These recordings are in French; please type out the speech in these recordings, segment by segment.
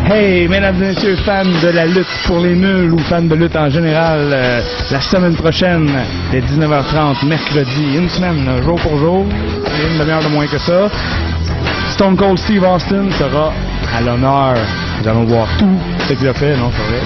Hey, mesdames et messieurs, fans de la lutte pour les nuls ou fans de lutte en général, la semaine prochaine, dès 19h30, mercredi, une semaine, jour pour jour, une demi-heure de moins que ça, Stone Cold Steve Austin sera à l'honneur. Nous allons voir tout ce qu'il a fait, non, c'est vrai.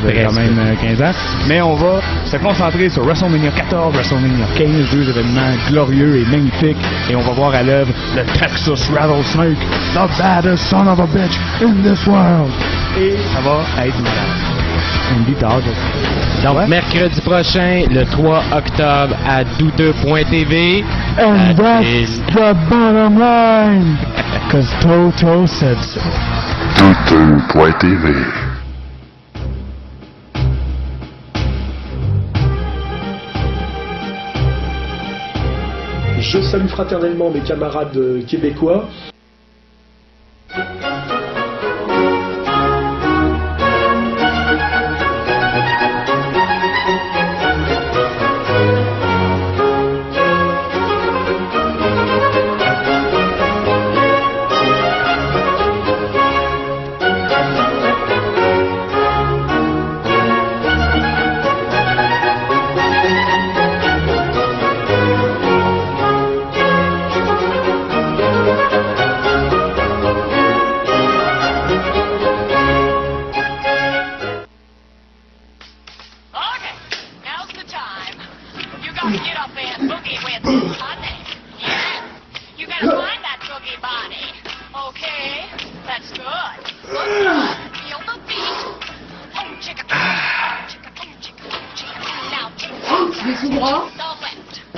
Il y a quand même 15 ans. Mais on va se concentrer sur WrestleMania 14, WrestleMania 15, deux événements glorieux et magnifiques. Et on va voir à l'œuvre le Texas Rattlesnake, the baddest son of a bitch in this world. Et ça va être malade. Une guitare, donc, mercredi prochain, le 3 octobre, à douteux.tv. And that's the bottom line. Cause Toto said so. Douteux.tv. Je salue fraternellement mes camarades québécois.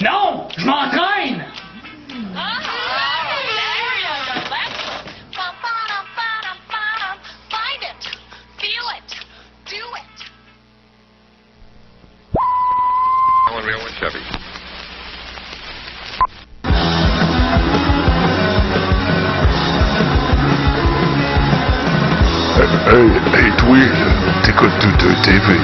Non, je m'entraîne. Hey, Twig, t'écoutes Douteux TV.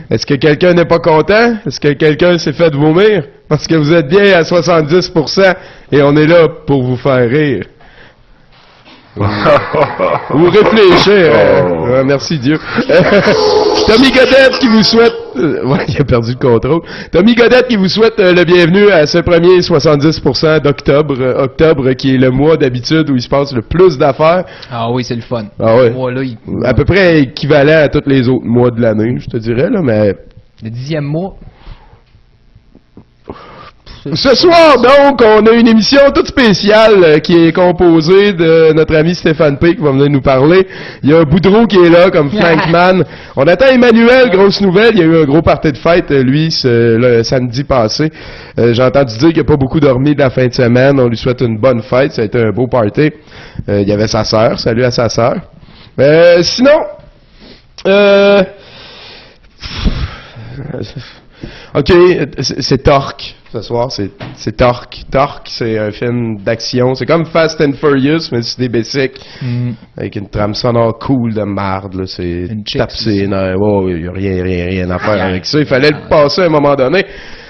Est-ce que quelqu'un n'est pas content? Est-ce que quelqu'un s'est fait vomir? Parce que vous êtes bien à 70% et on est là pour vous faire rire. Ou réfléchir. Merci Dieu. Tommy Godette qui vous souhaite... ouais, il a perdu le contrôle. Tommy Godette qui vous souhaite le bienvenu à ce premier 70% d'octobre. Octobre qui est le mois d'habitude où il se passe le plus d'affaires. Ah oui, c'est le fun. Ah ouais. Mois-là, à peu près équivalent à tous les autres mois de l'année, je te dirais, là, mais... Le 10e mois. Ce soir, donc, on a une émission toute spéciale qui est composée de notre ami Stéphane P. qui va venir nous parler. Il y a Boudreau qui est là, comme Flankman. On attend Emmanuel, grosse nouvelle. Il y a eu un gros party de fête, lui, le samedi passé. J'ai entendu dire qu'il n'a pas beaucoup dormi de la fin de semaine. On lui souhaite une bonne fête. Ça a été un beau party. Il y avait sa sœur. Salut à sa sœur. Sinon, OK, c'est Torque. Ce soir, c'est Torque. Torque, c'est un film d'action. C'est comme Fast and Furious, mais c'est des basics. Avec une trame sonore cool de marde, là. C'est tapé. Oh, il n'y a rien à faire avec ça. Il fallait le passer à un moment donné.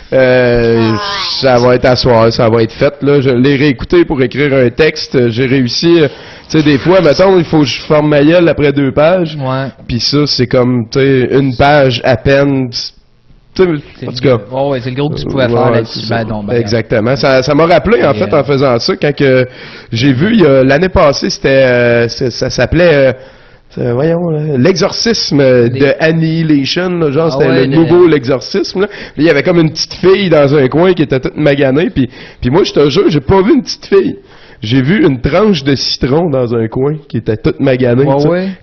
Ça va être à soir, ça va être fait, là. Je l'ai réécouté pour écrire un texte. J'ai réussi, tu sais, des fois, mettons, il faut que je forme ma gueule après 2 pages. Ouais. Puis ça, c'est comme, tu sais, une page à peine. Tu tu sais, en tout cas. Ouais, c'est le gros que tu pouvais faire là-dessus. Ben non, ben exactement. Ça m'a rappelé, en fait, en faisant ça, quand que j'ai vu, l'année passée, c'était, ça s'appelait, voyons, l'exorcisme de Annihilation, là, genre c'était le nouveau l'exorcisme. Là. Il y avait comme une petite fille dans un coin qui était toute maganée, puis moi je te jure, j'ai pas vu une petite fille. J'ai vu une tranche de citron dans un coin qui était toute maganée.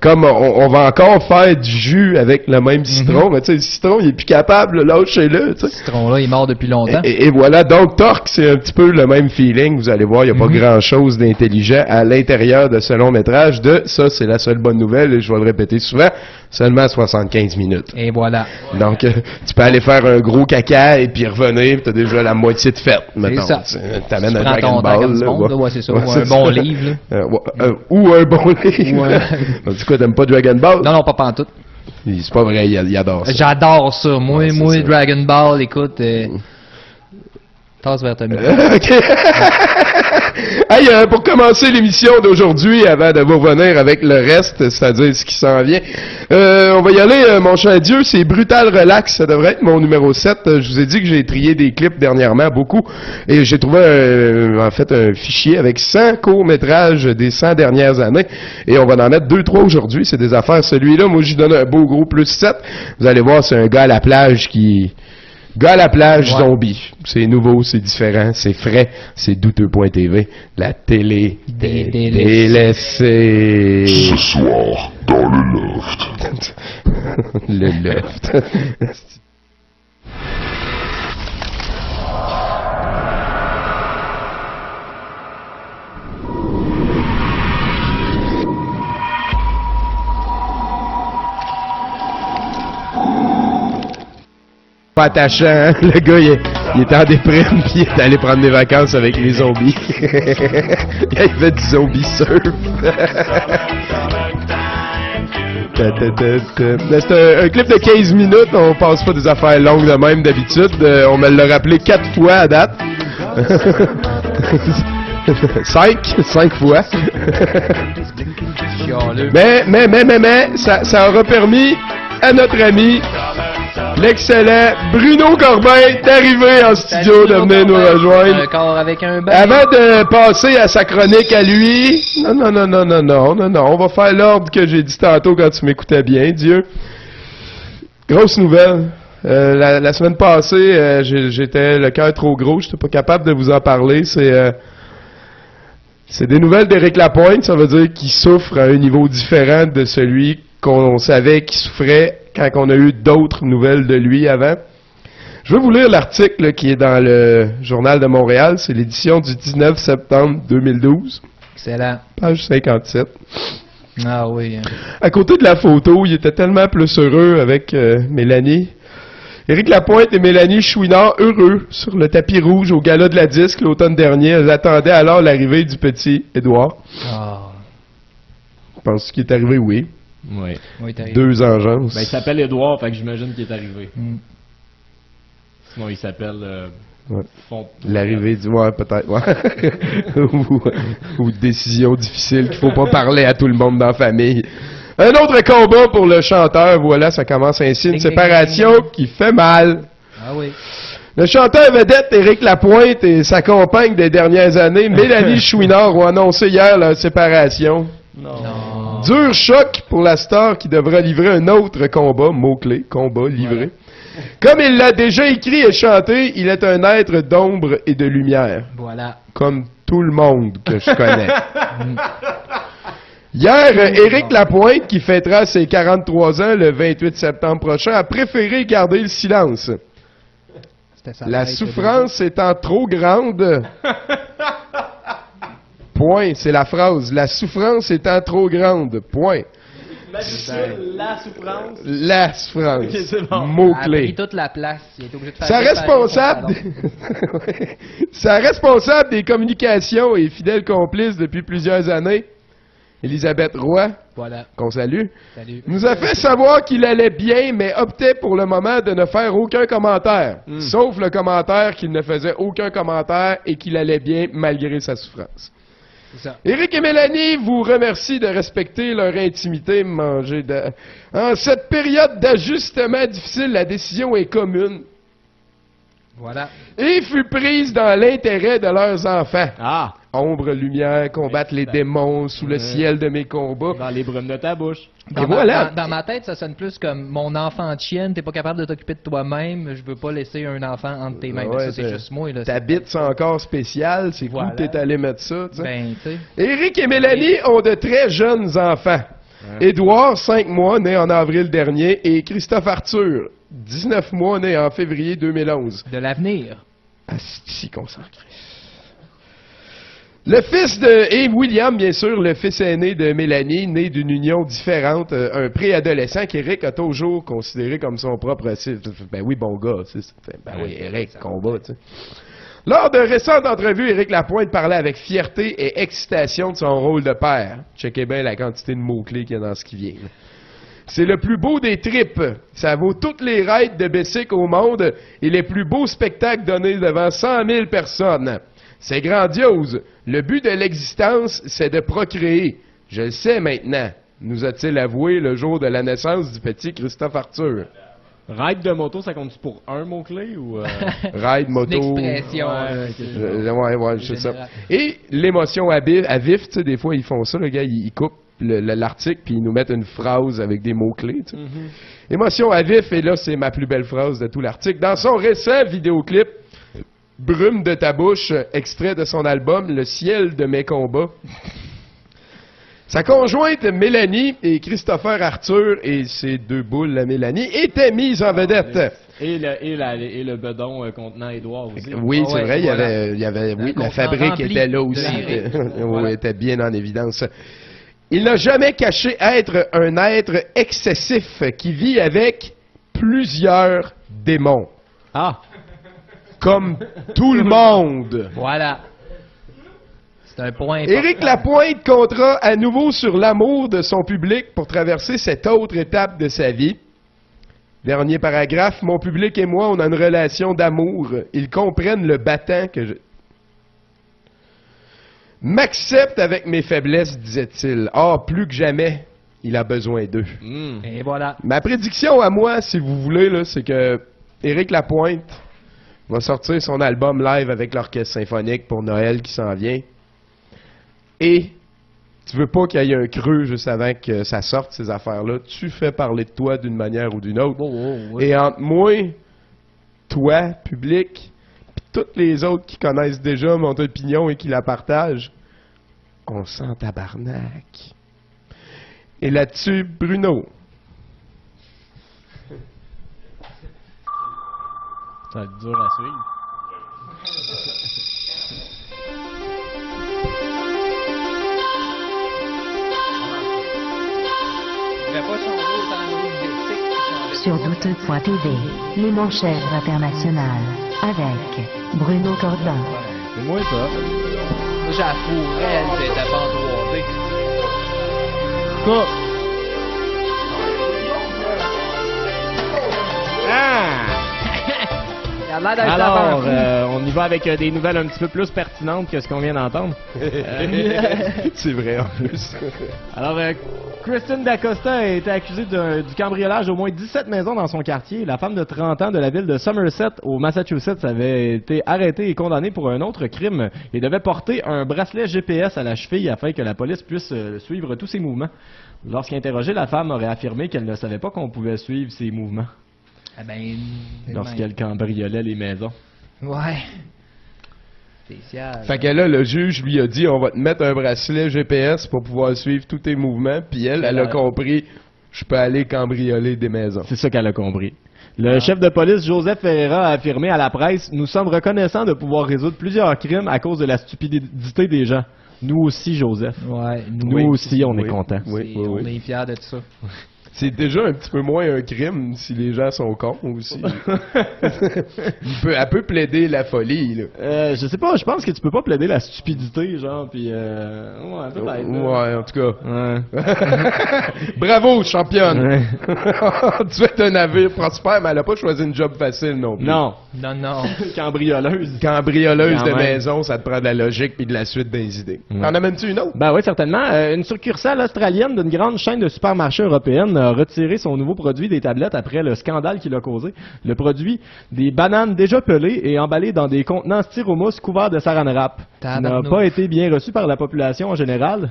Comme on va encore faire du jus avec le même citron, mais tu sais, le citron, il est plus capable, lâchez-le. Ce citron-là, il est mort depuis longtemps. Et voilà, donc Torque, c'est un petit peu le même feeling. Vous allez voir, il n'y a pas grand-chose d'intelligent à l'intérieur de ce long-métrage. Ça, c'est la seule bonne nouvelle, et je vais le répéter souvent, seulement 75 minutes. Et voilà. Donc, tu peux aller faire un gros caca et puis revenir, t'as déjà la moitié de fête, mettons. C'est ça. T'amènes un Dragon Ball, c'est ça. Ou un bon livre, ou un bon livre. Du coup, t'aimes pas Dragon Ball? Non, pas pantoute. C'est pas vrai, il adore ça. J'adore ça. Moi, Dragon Ball, écoute, tasse vers Tommy. OK. Hey, pour commencer l'émission d'aujourd'hui, avant de vous revenir avec le reste, c'est-à-dire ce qui s'en vient, on va y aller, mon cher Dieu, c'est Brutal Relax, ça devrait être mon numéro 7. Je vous ai dit que j'ai trié des clips dernièrement, beaucoup, et j'ai trouvé en fait un fichier avec 100 courts-métrages des 100 dernières années, et on va en mettre 2-3 aujourd'hui, c'est des affaires. Celui-là, moi, j'y donne un beau gros plus 7. Vous allez voir, c'est un gars à la plage Gars à la plage, zombie. C'est nouveau, c'est différent, c'est frais, c'est douteux.tv. La télé délaissée. Ce soir, dans le loft. Le loft. Pas attachant, hein? Le gars il est en déprime pis il est allé prendre des vacances avec les zombies. Il fait du zombie surf. C'est un clip de 15 minutes, on passe pas des affaires longues de même d'habitude. On me l'a rappelé 4 fois à date. 5 fois. Mais, ça aura permis à notre ami l'excellent Bruno Corbin d'arriver en studio, de venir nous rejoindre. Avant de passer à sa chronique à lui, non, on va faire l'ordre que j'ai dit tantôt quand tu m'écoutais bien, Dieu. Grosse nouvelle. La semaine passée, j'étais le cœur trop gros, j'étais pas capable de vous en parler. C'est des nouvelles d'Éric Lapointe, ça veut dire qu'il souffre à un niveau différent de celui qu'on savait qu'il souffrait quand on a eu d'autres nouvelles de lui avant. Je vais vous lire l'article qui est dans le Journal de Montréal. C'est l'édition du 19 septembre 2012. Excellent. Page 57. Ah oui. À côté de la photo, il était tellement plus heureux avec Mélanie. Éric Lapointe et Mélanie Chouinard, heureux, sur le tapis rouge au gala de la disque l'automne dernier. Elles attendaient alors l'arrivée du petit Édouard. Je pense qu'il est arrivé, oui. Oui. 2 engences. Ben, il s'appelle Édouard, fait que j'imagine qu'il est arrivé. Sinon, il s'appelle... L'arrivée du... Ouais, peut-être, ouais. ou décision difficile qu'il faut pas parler à tout le monde dans la famille. Un autre combat pour le chanteur, voilà, ça commence ainsi. Une séparation qui fait mal. Ah oui. Le chanteur vedette Éric Lapointe et sa compagne des dernières années, Mélanie Chouinard, ont annoncé hier leur séparation. Non. Dur choc pour la star qui devra livrer un autre combat, mot-clé, combat livré. Comme il l'a déjà écrit et chanté, il est un être d'ombre et de lumière. Voilà. Comme tout le monde que je connais. Hier, Éric Lapointe, qui fêtera ses 43 ans le 28 septembre prochain, a préféré garder le silence. La souffrance étant trop grande... Point, c'est la phrase. La souffrance étant trop grande. Point. La souffrance. La souffrance. Okay, c'est bon. Mot-clé. Il a pris toute la place. Il est obligé de faire sa responsable des communications et fidèle complice depuis plusieurs années, Elisabeth Roy, voilà, qu'on salue, salut, nous a fait savoir qu'il allait bien, mais optait pour le moment de ne faire aucun commentaire. Sauf le commentaire qu'il ne faisait aucun commentaire et qu'il allait bien malgré sa souffrance. C'est ça. Éric et Mélanie vous remercient de respecter leur intimité, En cette période d'ajustement difficile, la décision est commune. Voilà. Et fut prise dans l'intérêt de leurs enfants. Ah! Ombre, lumière, combattre les démons sous le ciel de mes combats. Dans les brumes de ta bouche. Dans ma tête, ça sonne plus comme mon enfant de chienne, t'es pas capable de t'occuper de toi-même, je veux pas laisser un enfant entre tes mains. Ouais, ça, c'est juste moi. Là, ta bite, c'est encore spécial, c'est Voilà. cool que t'es allé mettre ça. Tu sais. Ben, tu sais. Éric et Mélanie ont de très jeunes enfants. Édouard, 5 mois, né en avril dernier, et Christophe Arthur, 19 mois, né en février 2011. De l'avenir. Asti qu'on s'en crée. Le fils de... Et William, bien sûr, le fils aîné de Mélanie, né d'une union différente, un préadolescent qu'Éric a toujours considéré comme son propre... Ben oui, bon gars, tu sais. Ben oui, Éric, combat, tu sais. Lors de récentes entrevues, Éric Lapointe parlait avec fierté et excitation de son rôle de père. Checkez bien la quantité de mots-clés qu'il y a dans ce qui vient. Là. C'est le plus beau des trips. Ça vaut toutes les raids de Bessic au monde et les plus beaux spectacles donnés devant 100 000 personnes. C'est grandiose. Le but de l'existence, c'est de procréer. Je le sais maintenant, nous a-t-il avoué le jour de la naissance du petit Christophe Arthur. Ride de moto, ça compte pour un mot-clé ou... Ride, moto... Une expression. Ouais, c'est ça. Et l'émotion à vif, tu sais, des fois, ils font ça, le gars, il coupe l'article, puis ils nous mettent une phrase avec des mots-clés, tu sais. Émotion à vif, et là, c'est ma plus belle phrase de tout l'article. Dans son récent vidéoclip, Brume de ta bouche, extrait de son album Le ciel de mes combats, sa conjointe Mélanie et Christopher Arthur et ses deux boules, la Mélanie, étaient mises en vedette. Et le bedon contenant Édouard aussi. Oui, c'est vrai, voilà. il y avait oui, Un la contenant fabrique rempli était là de aussi. Éric. Oui, Voilà. était bien en évidence. Il n'a jamais caché être un être excessif qui vit avec plusieurs démons. Ah! Comme tout le monde. Voilà. C'est un point important. Éric Lapointe comptera à nouveau sur l'amour de son public pour traverser cette autre étape de sa vie. Dernier paragraphe. Mon public et moi, on a une relation d'amour. Ils comprennent le battant que je... M'accepte avec mes faiblesses, disait-il. Or, plus que jamais, il a besoin d'eux. Et voilà. Ma prédiction à moi, si vous voulez, là, c'est que Éric Lapointe va sortir son album live avec l'orchestre symphonique pour Noël qui s'en vient. Et tu veux pas qu'il y ait un creux juste avant que ça sorte, ces affaires-là. Tu fais parler de toi d'une manière ou d'une autre. Et entre moi, toi, public, puis toutes les autres qui connaissent déjà mon opinion et qui la partagent, on sent tabarnak. Et là-dessus, Bruno. Ça va être dur à suivre. Sur douteux.tv, les manchettes internationales, avec Bruno Corbin. C'est moi ça. J'ai la fourrelle, c'est ta bande 3D. Quoi? Ah! Il a l'air d'être Alors, avant fou. on y va avec des nouvelles un petit peu plus pertinentes que ce qu'on vient d'entendre. C'est vrai en plus. Alors, Kristen D'Acosta a été accusée du cambriolage d'au moins 17 maisons dans son quartier. La femme de 30 ans de la ville de Somerset, au Massachusetts, avait été arrêtée et condamnée pour un autre crime et devait porter un bracelet GPS à la cheville afin que la police puisse suivre tous ses mouvements. Lorsqu'interrogée, la femme aurait affirmé qu'elle ne savait pas qu'on pouvait suivre ses mouvements Ah ben, lorsqu'elle cambriolait les maisons. ouais. Spécial. Fait que là, le juge lui a dit, on va te mettre un bracelet GPS pour pouvoir suivre tous tes mouvements. Puis elle a compris, je peux aller cambrioler des maisons. C'est ça qu'elle a compris. Le chef de police, Joseph Ferreira, a affirmé à la presse « Nous sommes reconnaissants de pouvoir résoudre plusieurs crimes à cause de la stupidité des gens. Nous aussi, Joseph. Ouais, Nous aussi, on est contents. Oui, on oui, oui. est fiers de ça. c'est déjà un petit peu moins un crime si les gens sont cons aussi. Elle peut plaider la folie, là. Je sais pas, je pense que tu peux pas plaider la stupidité, genre, pis ouais, peut-être. Ouais, en tout cas. Ouais. Bravo, championne! Ouais. Tu es un navire prospère, mais elle a pas choisi une job facile non plus. Non. Non. Cambrioleuse. Cambrioleuse Quand de même. maison, ça te prend de la logique puis de la suite des idées. Ouais. T'en amènes-tu une autre? Ben oui, certainement. Une succursale australienne d'une grande chaîne de supermarchés européenne a retiré son nouveau produit des tablettes après le scandale qu'il a causé. Le produit, des bananes déjà pelées et emballées dans des contenants styromousse couverts de saran wrap, qui n'a Tabarnouche. pas été bien reçu par la population en général,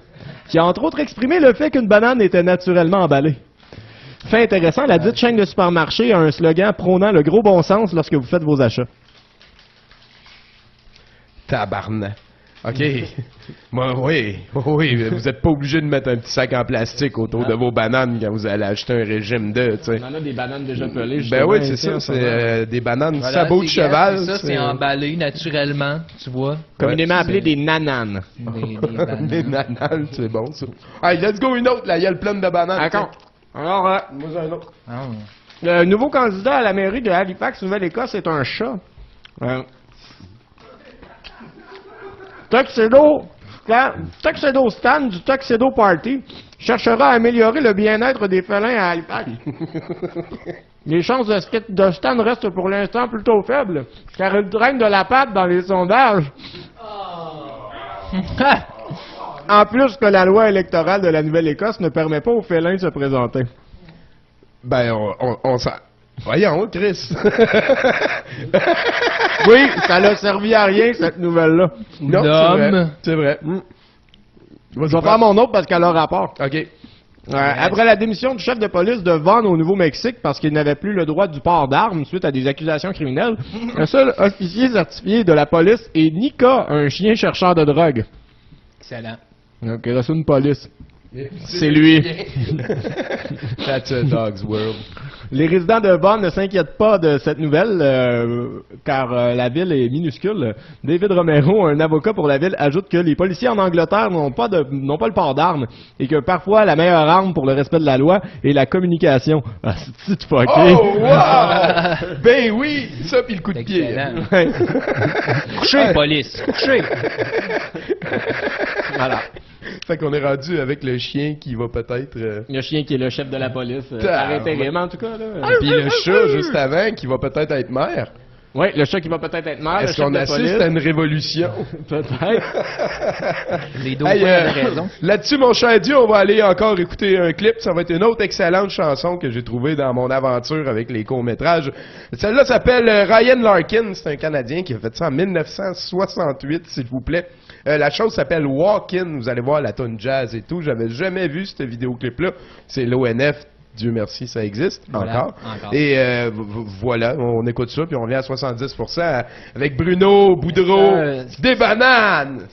qui a entre autres exprimé le fait qu'une banane était naturellement emballée. Fait intéressant, la dite chaîne de supermarchés a un slogan prônant le gros bon sens lorsque vous faites vos achats. Tabarnak. OK. Moi, oui, vous êtes pas obligé de mettre un petit sac en plastique autour de vos bananes quand vous allez acheter un régime de, tu sais. On en a des bananes déjà pelées. Ben oui, c'est ça, c'est des bananes Voilà, sabots de c'est cheval. ça, c'est emballé naturellement, tu vois. communément Ouais, appelées c'est- des nananes. Des bananes. Des bananes, c'est bon ça. Allez, let's go une autre, la gueule pleine de bananes. D'accord. Alors, Moi j'ai un autre. Ah. le nouveau candidat à la mairie de Halifax, Nouvelle-Écosse, est un chat. Tuxedo Stan du Tuxedo Party cherchera à améliorer le bien-être des félins à Halifax. Les chances de Stan restent pour l'instant plutôt faibles, car il traîne de la patte dans les sondages. En plus que la loi électorale de la Nouvelle-Écosse ne permet pas aux félins de se présenter. Ben, on s'en... Voyons, Chris. Oui, ça l'a servi à rien, cette nouvelle-là. Non, L'homme. c'est vrai. Je vais faire mon autre parce qu'elle a rapport. OK. Après la démission du chef de police de Vaughan au Nouveau-Mexique parce qu'il n'avait plus le droit du port d'armes suite à des accusations criminelles, un seul officier certifié de la police est Nika, un chien chercheur de drogue. Excellent. Donc, il reçoit une police. C'est lui. That's a dog's world. Les résidents de Vaughan ne s'inquiètent pas de cette nouvelle, car la ville est minuscule. David Romero, un avocat pour la ville, ajoute que les policiers en Angleterre n'ont pas le port d'armes et que parfois la meilleure arme pour le respect de la loi est la communication. Ah, c'est fucké. Oh, wow! Ben oui! Ça, pis le coup de pied. Excellent. Ouais. Couché, police. Couché. Voilà. Fait qu'on est rendu avec le chien qui va peut-être... Le chien qui est le chef de la police, par Tabarouette. intérim en tout cas. Là. Puis le chat, juste avant, qui va peut-être être maire. Oui, le chat qui va peut-être être maire. Est-ce le qu'on chef de assiste police. à une révolution? Peut-être. Les dauphins avaient raison. Là-dessus, mon cher Dieu, on va aller encore écouter un clip. Ça va être une autre excellente chanson que j'ai trouvée dans mon aventure avec les courts-métrages. Celle-là s'appelle Ryan Larkin. C'est un Canadien qui a fait ça en 1968, s'il vous plaît. La chose s'appelle Walkin'. Vous allez voir la tonne jazz et tout. J'avais jamais vu ce vidéoclip-là. C'est l'ONF. Dieu merci, ça existe Voilà, encore. encore. Et voilà, on écoute ça, puis on vient à 70% avec Bruno Boudreau. Des bananes!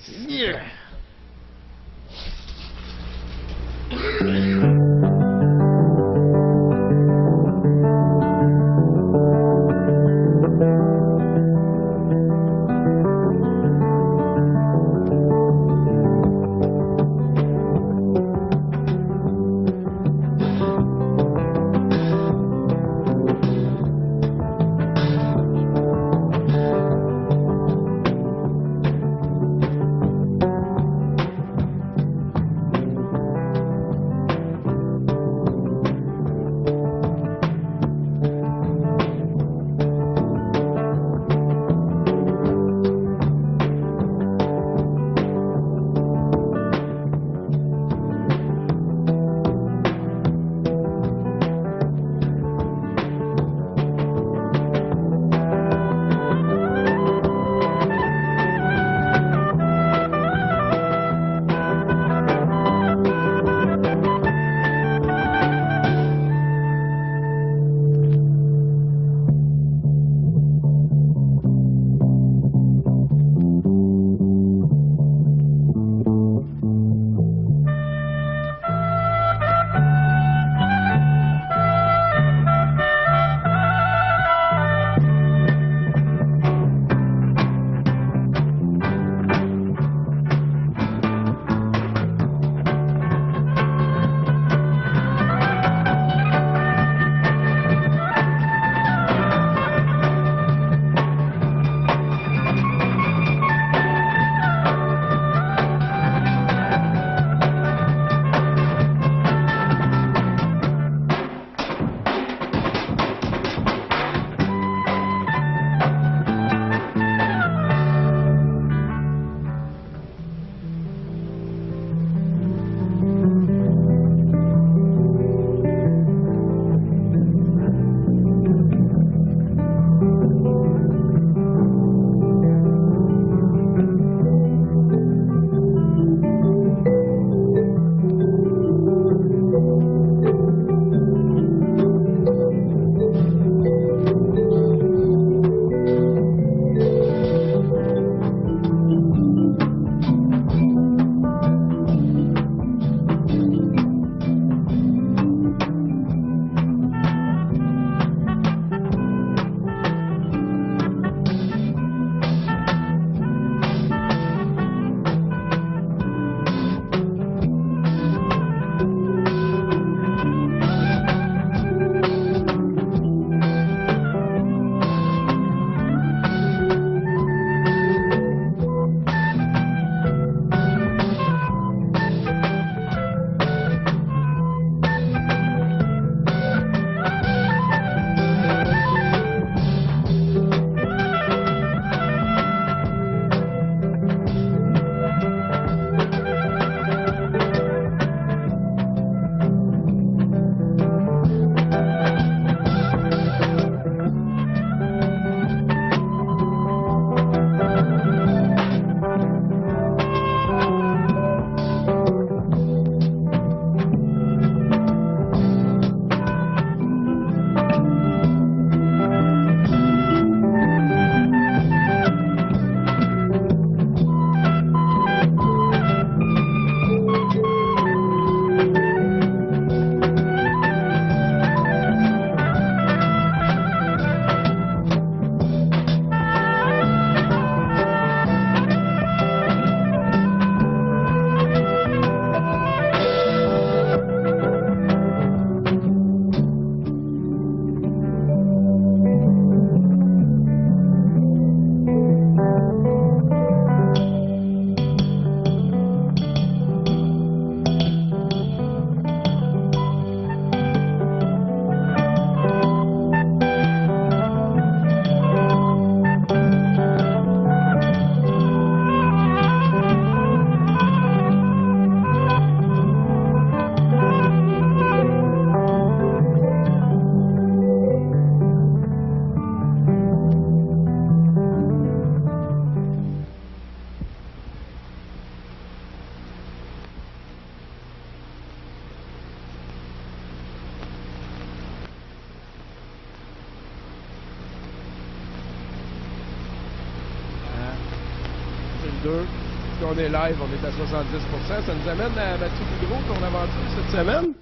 2. Puis on est live, on est à 70%. Ça nous amène à Mathieu Boudreau, ton aventure cette semaine.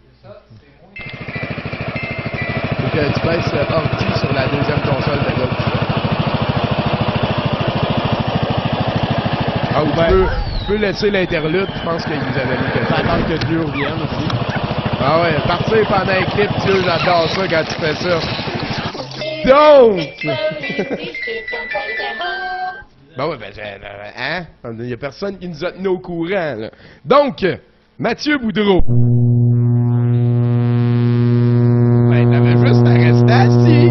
Faut que tu baisses ordi sur la deuxième console de gauche. Ah, ou tu peux laisser l'interlude, je pense qu'il vous avait mis quelque chose. Attendre que Dieu revienne aussi. Ah ouais, partir pendant un clip, Dieu, j'adore ça quand tu fais ça. Donc! Ben ouais, hein? Il y a personne qui nous a tenu au courant, là. Donc, Mathieu Boudreau. Ben, t'avais juste à rester assis.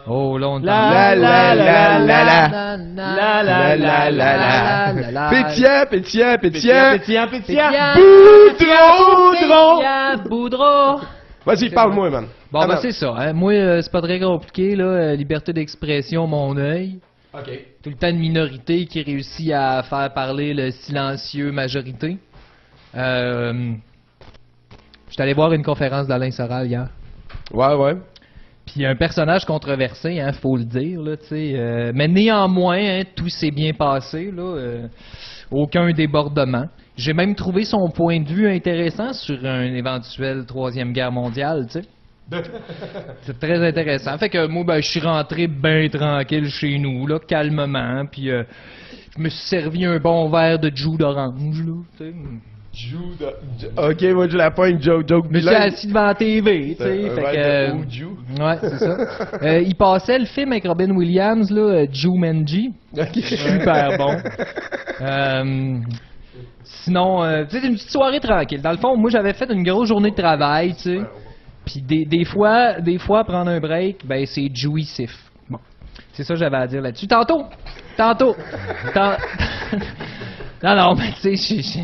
Oh, longtemps. Pétillant. Boudreau. Vas-y, parle-moi, man. Bon, ben c'est ça. Hein. Moi, c'est pas très compliqué, là. Liberté d'expression, mon œil. OK. Tout le temps de minorité qui réussit à faire parler le silencieux majorité. J'étais allé voir une conférence d'Alain Soral hier. Ouais. Puis un personnage controversé, hein, faut le dire, là, tu sais. Mais néanmoins, hein, tout s'est bien passé, là. Aucun débordement. J'ai même trouvé son point de vue intéressant sur une éventuelle troisième guerre mondiale, tu sais. C'est très intéressant. Fait que moi, ben, je suis rentré bien tranquille chez nous, là, calmement. Puis je me suis servi un bon verre de jus d'orange, là, tu sais. OK, moi je la pointe, joke Je me suis bilingue. assis devant la TV, tu sais. Un Fait verre de que, Juju. ouais, c'est ça. Il passait le film avec Robin Williams, là, Jumanji. OK. Super bon. Sinon, tu sais, c'est une petite soirée tranquille. Dans le fond, moi, j'avais fait une grosse journée de travail, tu sais. Puis des fois, prendre un break, ben, c'est jouissif. Bon. C'est ça que j'avais à dire là-dessus. Tantôt. Non, mais tu sais,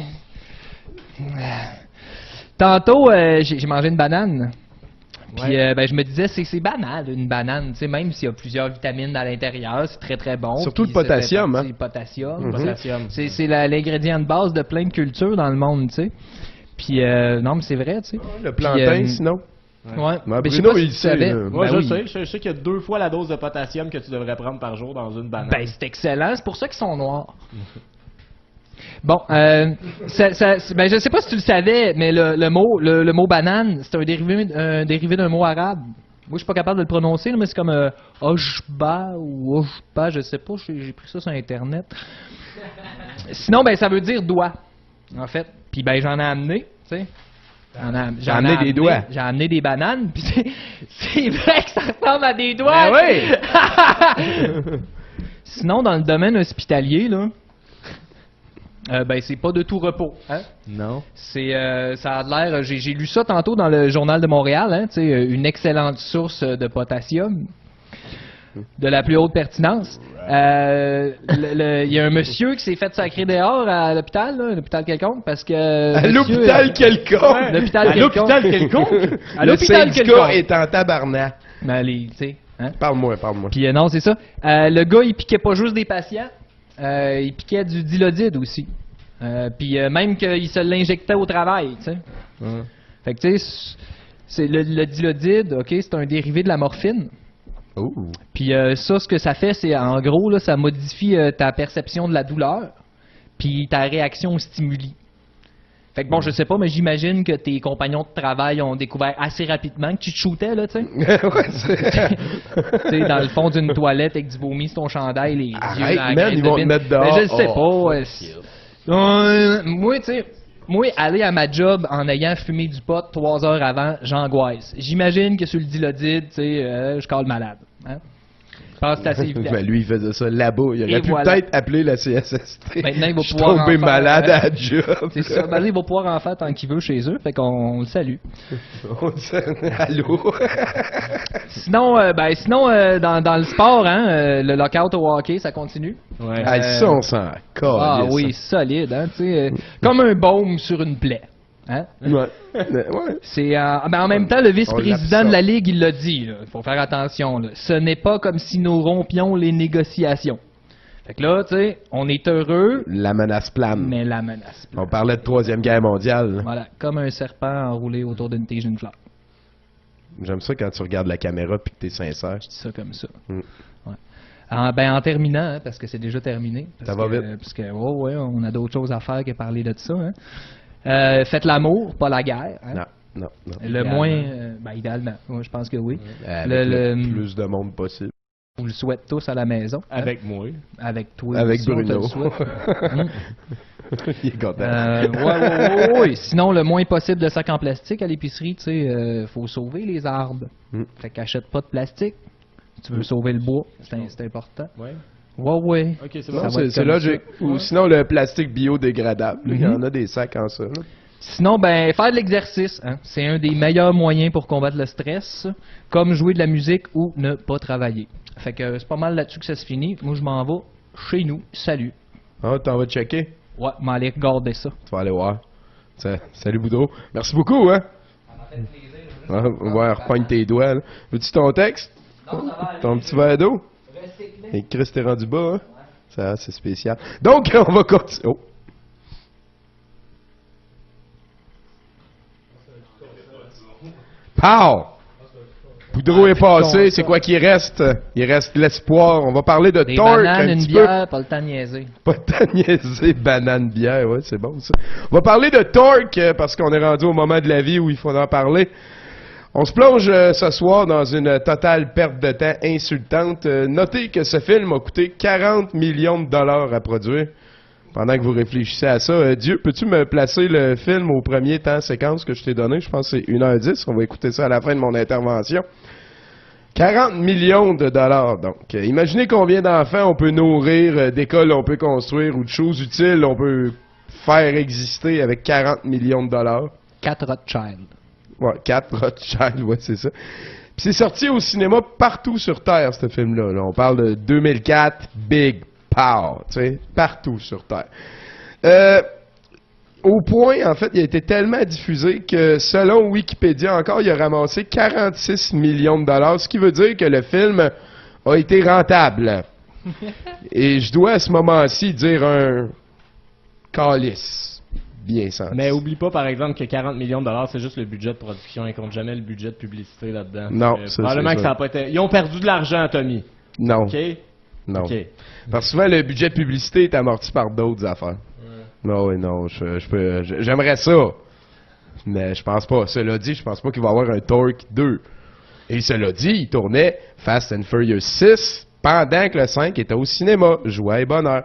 Tantôt, j'ai mangé une banane. Puis ben, je me disais, c'est banal, une banane. Tu sais, même s'il y a plusieurs vitamines à l'intérieur, c'est très très bon. Surtout Puis le potassium, c'est hein. le potassium. Mhm. Potassium. C'est l'ingrédient de base de plein de cultures dans le monde, tu sais. Puis, non, mais c'est vrai, tu sais. Le plantain, Puis, sinon. Ouais. Ben, Mais je sais Bruno, pas si il tu sait, savais. là. Moi, Ben oui. je sais qu'il y a 2 fois la dose de potassium que tu devrais prendre par jour dans une banane. Ben, c'est excellent. C'est pour ça qu'ils sont noirs. Bon, ben, je sais pas si tu le savais, mais le mot banane, c'est un dérivé d'un mot arabe. Moi, je suis pas capable de le prononcer, là, mais c'est comme Ojba ou Ojba, je sais pas, j'ai pris ça sur Internet. Sinon, ben, ça veut dire doigt, en fait. Puis, ben, j'en ai amené, tu sais. J'ai amené des doigts. J'ai amené des bananes, puis c'est vrai que ça ressemble à des doigts. Ben Sinon, dans le domaine hospitalier, là, ben c'est pas de tout repos. Hein? Non. Ça a l'air. J'ai lu ça tantôt dans le Journal de Montréal. Hein, une excellente source de potassium de la plus haute pertinence. Il y a un monsieur qui s'est fait sacrer dehors à l'hôpital, là, l'hôpital quelconque, parce que. À l'hôpital quelconque. L'hôpital quelconque. À Le l'hôpital syndicat quelconque. est en tabarnak. Ben, tu sais. Hein? Parle-moi. Puis non, c'est ça. Le gars, il piquait pas juste des patients, il piquait du dilodide aussi. Puis même qu'il se l'injectait au travail, tu sais. Fait que tu sais, c'est le dilodide, ok, c'est un dérivé de la morphine. Oh. Puis ça, ce que ça fait, c'est en gros, là, ça modifie ta perception de la douleur, puis ta réaction aux stimuli. Fait que bon, je sais pas, mais j'imagine que tes compagnons de travail ont découvert assez rapidement que tu te shootais, là, tu sais. Ouais, c'est- Tu sais, dans le fond d'une toilette avec du vomi sur ton chandail, les Arrête, yeux dans la man, graisse ils de vont te bine. mettre dehors. Ben, je le sais Oh, pas. Moi, tu sais, aller à ma job en ayant fumé du pot 3 heures avant, j'angoisse. J'imagine que sur le dilodide, tu sais, je cale malade. Hein? pense que c'est assez évident. Ben, lui, il faisait ça là-bas. Il aurait Et pu voilà. peut-être appeler la CSST. Maintenant, il va Je suis pouvoir tombé en faire, malade à la job. C'est ça. Ben, là, il va pouvoir en faire tant qu'il veut chez eux. Fait qu'on le salue. Allô? Sinon, dans le sport, hein, le lockout au hockey, ça continue. Ouais. Ah, ça, on s'en calisse. Ah oui, solide, hein, tu sais, comme un baume sur une plaie. Hein? Ouais. Ouais. C'est en même temps, le vice-président On de la Ligue, il l'a dit. Il faut faire attention. Là. Ce n'est pas comme si nous rompions les négociations. Fait que là, tu sais, on est heureux, La menace plane. mais la menace. On parlait de Troisième Guerre mondiale. là. Voilà, comme un serpent enroulé autour d'une tige d'une fleur. J'aime ça quand tu regardes la caméra puis que t'es sincère. Je dis ça comme ça. Mm. Ouais. En terminant, hein, parce que c'est déjà terminé. Ça va vite. Parce que, ouais, on a d'autres choses à faire que parler de ça. Hein. Faites l'amour, pas la guerre. Hein. Non. Le Idéalement. moins, idéalement, moi, je pense que oui. Avec Le- le plus de monde possible. On le souhaite tous à la maison. hein. Avec moi. Avec toi. Avec aussi, on te Bruno. le souhaite. Il est content. Ouais. Sinon, le moins possible de sacs en plastique à l'épicerie, tu sais, faut sauver les arbres. Mm. Fait qu'achète pas de plastique. Tu veux sauver le bois, c'est important. Ouais. Ouais. Ok, c'est Non, bon. ça va être c'est comme logique. Ou sinon le plastique biodégradable. Il y en a des sacs en ça. là. Sinon, faire de l'exercice, hein, c'est un des meilleurs moyens pour combattre le stress, comme jouer de la musique ou ne pas travailler. Fait que c'est pas mal là-dessus que ça se finit. Moi, je m'en vais chez nous. Salut. Ah, t'en vas checker? Ouais, m'aller regarder ça. Tu vas aller voir. Salut Boudreau. Merci beaucoup, hein? Ah, ouais, repogne tes doigts. là. Veux-tu ton texte? Ton petit verre d'eau? Et Chris, t'es rendu bas, hein? Ça, c'est spécial. Donc, on va continuer. Oh. Pow! Boudreau est passé, c'est quoi qui reste? Il reste l'espoir. On va parler de Des Torque bananes, un une petit peu. bière, pas le temps de niaiser. Pas de temps de niaiser, banane bière, ouais, c'est bon ça. On va parler de Torque parce qu'on est rendu au moment de la vie où il faut en parler. On se plonge ce soir dans une totale perte de temps insultante. Notez que ce film a coûté 40 millions de dollars à produire. Pendant que vous réfléchissez à ça, Dieu, peux-tu me placer le film au premier temps séquence que je t'ai donné? Je pense que c'est 1h10. On va écouter ça à la fin de mon intervention. 40 millions de dollars, donc. Imaginez combien d'enfants on peut nourrir, d'écoles on peut construire ou de choses utiles on peut faire exister avec 40 millions de dollars. 4 Rothschild. Ouais, 4 Rothschild, ouais, c'est ça. Puis c'est sorti au cinéma partout sur Terre, ce film-là. Là. On parle de 2004, Big Pow, tu sais, partout sur Terre. Au point, en fait, il a été tellement diffusé que, selon Wikipédia encore, il a ramassé 46 millions de dollars, ce qui veut dire que le film a été rentable. Et je dois à ce moment-ci dire un calice bien senti. Mais oublie pas, par exemple, que 40 millions de dollars, c'est juste le budget de production. Ils comptent jamais le budget de publicité là-dedans. Non, Fait que ça, probablement c'est que ça. ça a pas été... Ils ont perdu de l'argent, Tommy. Non, OK? non. OK. Parce que souvent, le budget de publicité est amorti par d'autres affaires. Non, oui, non, j'aimerais ça. Mais je pense pas. Cela dit, je pense pas qu'il va y avoir un Torque 2. Et cela dit, il tournait Fast and Furious 6 pendant que le 5 était au cinéma. Joie et bonheur.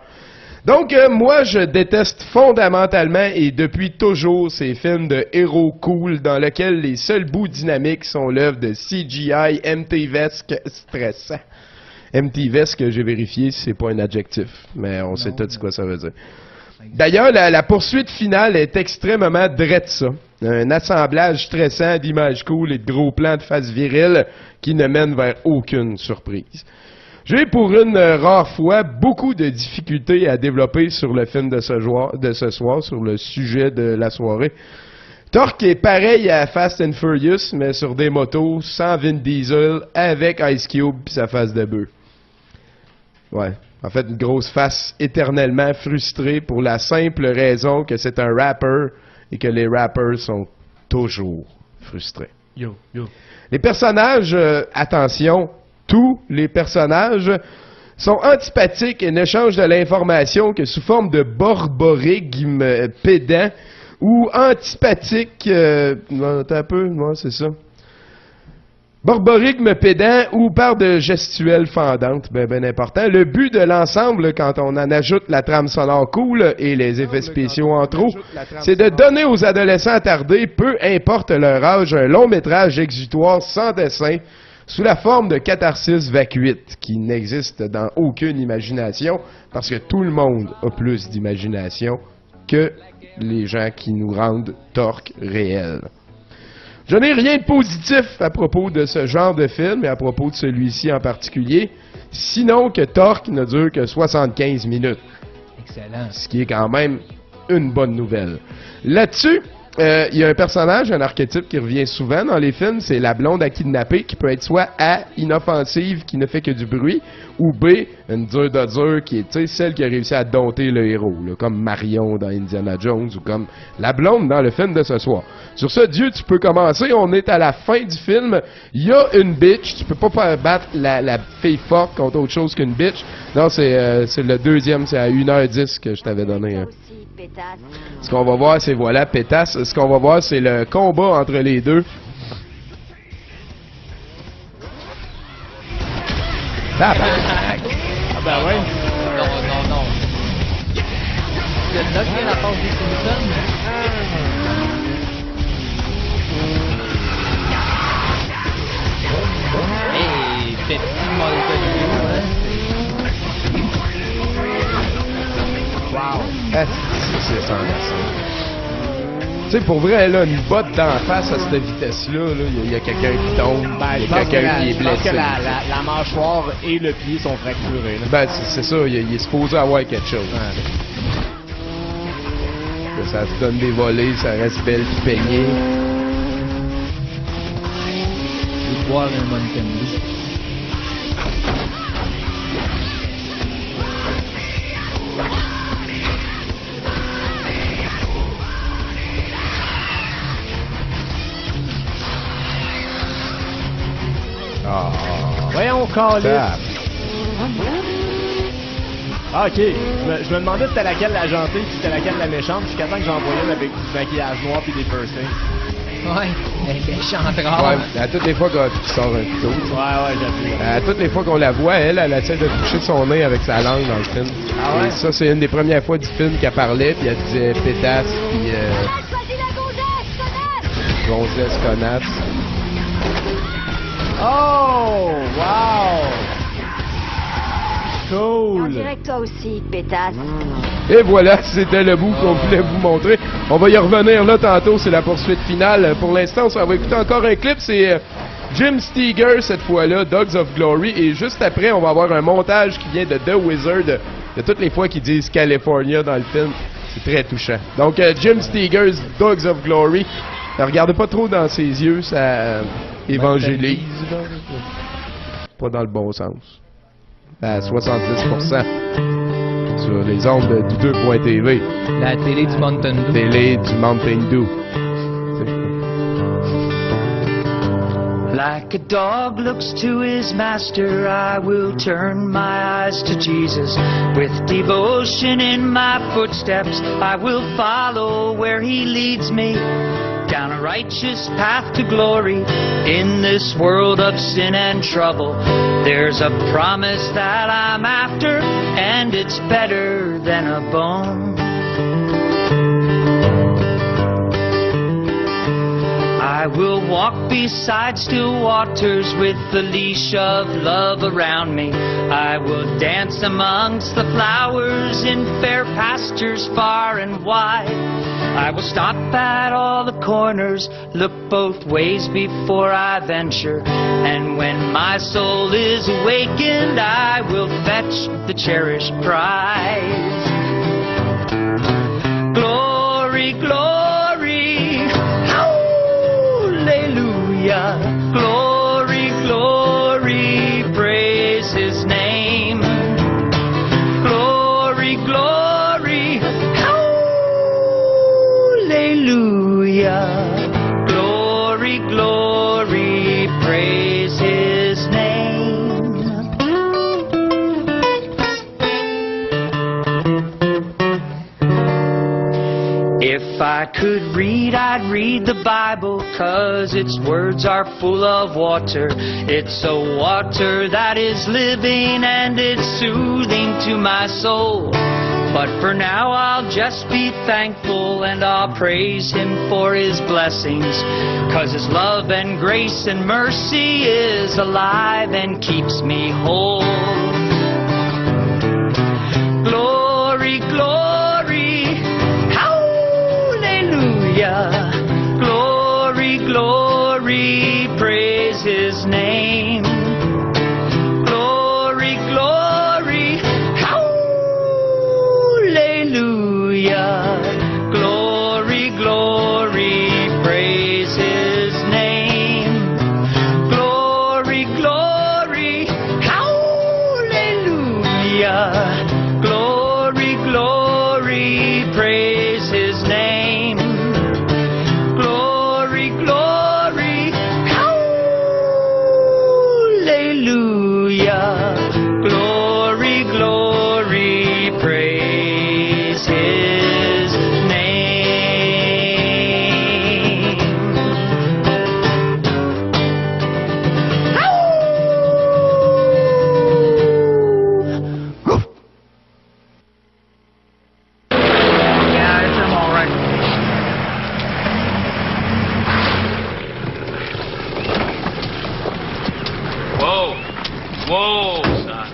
Donc, moi, je déteste fondamentalement et depuis toujours ces films de héros cool dans lesquels les seuls bouts dynamiques sont l'œuvre de CGI MTVesque stressant. MTVesque, j'ai vérifié, c'est pas un adjectif, mais on sait tous quoi ça veut dire. D'ailleurs, la poursuite finale est extrêmement drette ça. Un assemblage stressant d'images cool et de gros plans de face virile qui ne mènent vers aucune surprise. J'ai pour une rare fois beaucoup de difficultés à développer sur le film de ce soir, sur le sujet de la soirée. Torque est pareil à Fast and Furious, mais sur des motos, sans Vin Diesel, avec Ice Cube pis sa face de bœuf. Ouais. En fait, une grosse face éternellement frustrée pour la simple raison que c'est un rapper et que les rappers sont toujours frustrés. Yo. Les personnages, attention, tous les personnages sont antipathiques et n'échangent de l'information que sous forme de borborigme pédant ou antipathique, attends un peu, ouais, c'est ça. Borborigme pédant ou par de gestuelles fendantes, ben important. Le but de l'ensemble, quand on en ajoute la trame sonore cool et les effets spéciaux en trop, c'est de donner aux adolescents attardés, peu importe leur âge, un long métrage exutoire sans dessin, sous la forme de catharsis vacuite qui n'existe dans aucune imagination parce que tout le monde a plus d'imagination que les gens qui nous rendent Torque réel. Je n'ai rien de positif à propos de ce genre de film et à propos de celui-ci en particulier, sinon que Torque ne dure que 75 minutes. Excellent. Ce qui est quand même une bonne nouvelle. Là-dessus, il y a un personnage, un archétype qui revient souvent dans les films, c'est la blonde à kidnapper qui peut être soit A, inoffensive, qui ne fait que du bruit, ou B, une dure de dure qui est celle qui a réussi à dompter le héros, là, comme Marion dans Indiana Jones ou comme la blonde dans le film de ce soir. Sur ce, Dieu, tu peux commencer, on est à la fin du film, il y a une bitch, tu peux pas faire battre la fille forte contre autre chose qu'une bitch. Non, c'est le deuxième, c'est à 1h10 que je t'avais donné. Hein. Ce qu'on va voir, c'est voilà, pétasse. Ce qu'on va voir, c'est le combat entre les deux. Ah ben ouais. Non. C'est là qu'il y a la passe des Simpsons. Hey, petit Mountain Wow. C'est ça. Tu sais, pour vrai, là, une botte d'en face à cette vitesse-là, il y a quelqu'un qui tombe, il y a quelqu'un qui est Je pense blessé. que la mâchoire et le pied sont fracturés. Là. Ben, c'est ça, il est supposé avoir quelque chose. Que ça se donne des volets, ça reste belle pis peignée. Je veux boire un Mountain Dew. Voyons, câlisse. Ah, ok. Je me demandais c'était laquelle la gentille puis c'était laquelle la méchante jusqu'à temps que j'en voyais une avec du maquillage noir puis des piercings. Ouais, mais méchant Ouais, à toutes les fois qu'il sort un couteau. Ouais, j'appuie. À toutes les fois qu'on la voit, elle essaie de toucher son nez avec sa langue dans le film. Ah ouais? Et ça, c'est une des premières fois du film qu'elle parlait, puis elle disait pétasse, puis gonzesse, connasse. Oh, wow! On Cool! dirait que toi aussi, pétasse. Et voilà, c'était le bout qu'on voulait vous montrer. On va y revenir là tantôt, c'est la poursuite finale. Pour l'instant, on va écouter encore un clip, c'est Jim Steger cette fois-là, Dogs of Glory. Et juste après, on va avoir un montage qui vient de The Wizard, de toutes les fois qu'ils disent California dans le film. C'est très touchant. Donc, Jim Steger's Dogs of Glory. Ne regardez pas trop dans ses yeux, ça évangélise. Pas dans le bon sens. À 70% sur les ondes du 2.tv. La télé du Mountain Dew. Télé du Mountain Dew. Like a dog looks to his master, I will turn my eyes to Jesus. With devotion in my footsteps, I will follow where he leads me. Down a righteous path to glory, in this world of sin and trouble. There's a promise that I'm after, and it's better than a bone. I will walk beside still waters with the leash of love around me. I will dance amongst the flowers in fair pastures far and wide. I will stop at all the corners, look both ways before I venture. And when my soul is awakened, I will fetch the cherished prize. Glory, glory, hallelujah. Glory, glory, praise his name. Glory, glory, hallelujah. Glory, glory, praise his name. If I could read, I'd read the Bible, 'cause its words are full of water. It's a water that is living and it's soothing to my soul. But for now I'll just be thankful and I'll praise Him for His blessings. 'Cause His love and grace and mercy is alive and keeps me whole. Glory, glory, hallelujah. Glory, glory, praise His name. Glory, glory, hallelujah. Glory, glory, praise His name. Glory, glory, hallelujah. Glory, glory, praise His name. Glory, glory, hallelujah. Glory, glory, praise His name. Yeah, I'm all right. Whoa, whoa, son.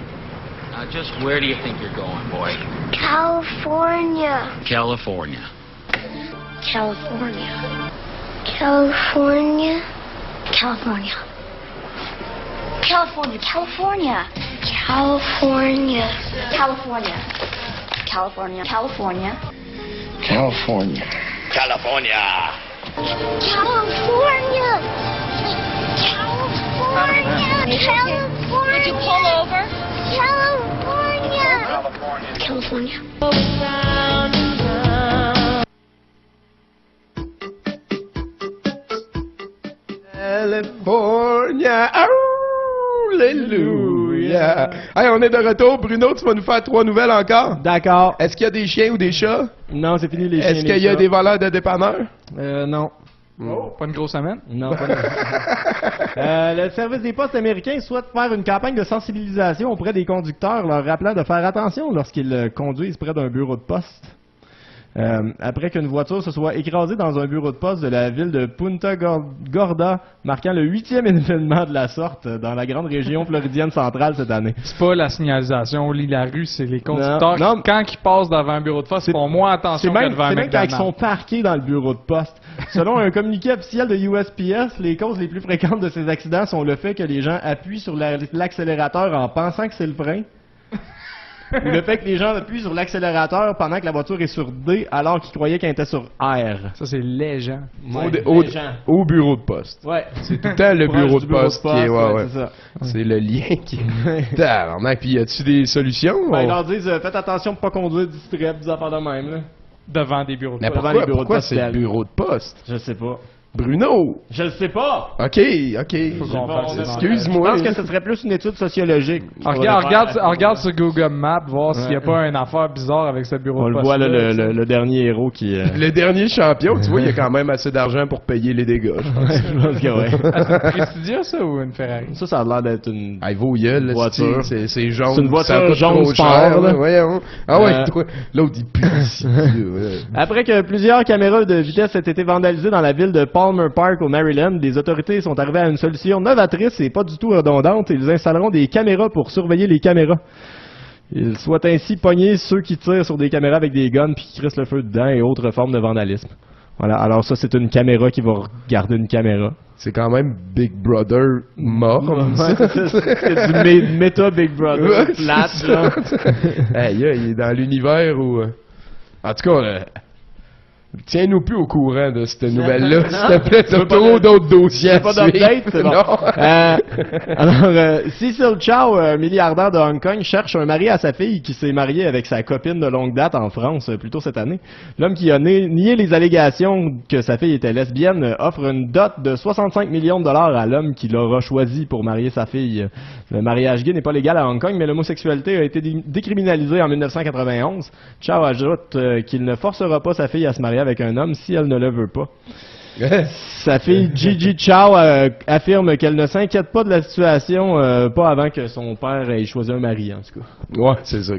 Now, just where do you think you're going, boy? California. California. California. California. California. California. California. California. California. California. California. California. California. California. California. Would you pull over? California. California. California. Alléluia. Hey, on est de retour. Bruno, tu vas nous faire 3 nouvelles encore? D'accord. Est-ce qu'il y a des chiens ou des chats? Non, c'est fini les chiens. Est-ce qu'il y a des voleurs de dépanneurs? Non. Oh, pas une grosse semaine? Non, pas le service des postes américains souhaite faire une campagne de sensibilisation auprès des conducteurs, leur rappelant de faire attention lorsqu'ils conduisent près d'un bureau de poste. Après qu'une voiture se soit écrasée dans un bureau de poste de la ville de Punta Gorda, marquant le 8e événement de la sorte dans la grande région floridienne centrale cette année. C'est pas la signalisation au lit de la rue, c'est les conducteurs qui, quand ils passent devant un bureau de poste, font moins attention que devant un C'est même quand McDonald's. ils sont parqués dans le bureau de poste. Selon un communiqué officiel de USPS, les causes les plus fréquentes de ces accidents sont le fait que les gens appuient sur l'accélérateur en pensant que c'est le frein, ou le fait que les gens appuient sur l'accélérateur pendant que la voiture est sur D alors qu'ils croyaient qu'elle était sur R. Ça, c'est les gens. Au bureau de poste. Ouais. C'est tout le temps le bureau de poste qui est... Ouais. C'est ça. C'est le lien qui est... Tabarnak. Puis, y a-tu des solutions? Ben, ils leur disent, faites attention pour pas conduire distrait, des affaires de même, là. Devant des bureaux de Mais poste. pourquoi c'est le bureau de poste? Je sais pas. Bruno! Je le sais pas! OK. Faut qu'on fasse ça. Excuse-moi. Je pense que ce serait plus une étude sociologique. Regarde sur Google Maps, voir s'il n'y a pas une affaire bizarre avec ce bureau de On poste. le voit, là, le dernier héros qui... Le dernier champion, tu vois, il y a quand même assez d'argent pour payer les dégâts. Je pense que ouais. Prestigia, ça, ou une Ferrari? Ça a l'air d'être une voyelle, voiture. C'est jaune. C'est une voiture ça coûte jaune trop sport, cher, là. Voyons. Ah ouais, toi, l'autre, il pue ici. Après que plusieurs caméras de vitesse aient été vandalisées dans la ville de Palmer Park au Maryland, les autorités sont arrivées à une solution novatrice et pas du tout redondante. Ils installeront des caméras pour surveiller les caméras. Ils souhaitent ainsi pogner ceux qui tirent sur des caméras avec des guns puis qui crissent le feu dedans et autres formes de vandalisme. Voilà, alors ça, c'est une caméra qui va regarder une caméra. C'est quand même Big Brother mort. C'est du méta Big Brother, flat, genre. Hey, il est dans l'univers où... En tout cas... Tiens-nous plus au courant de cette nouvelle-là, s'il te plaît. T'as trop d'autres dossiers à pas d'update, c'est bon. Alors, Cecil Chow, un milliardaire de Hong Kong, cherche un mari à sa fille qui s'est mariée avec sa copine de longue date en France, plus tôt cette année. L'homme qui a nié les allégations que sa fille était lesbienne offre une dot de 65 millions de dollars à l'homme qui l'aura choisi pour marier sa fille. Le mariage gay n'est pas légal à Hong Kong, mais l'homosexualité a été décriminalisée en 1991. Chow ajoute qu'il ne forcera pas sa fille à se marier avec un homme si elle ne le veut pas. Sa fille Gigi Chow affirme qu'elle ne s'inquiète pas de la situation, pas avant que son père ait choisi un mari, en tout cas. Ouais, c'est ça.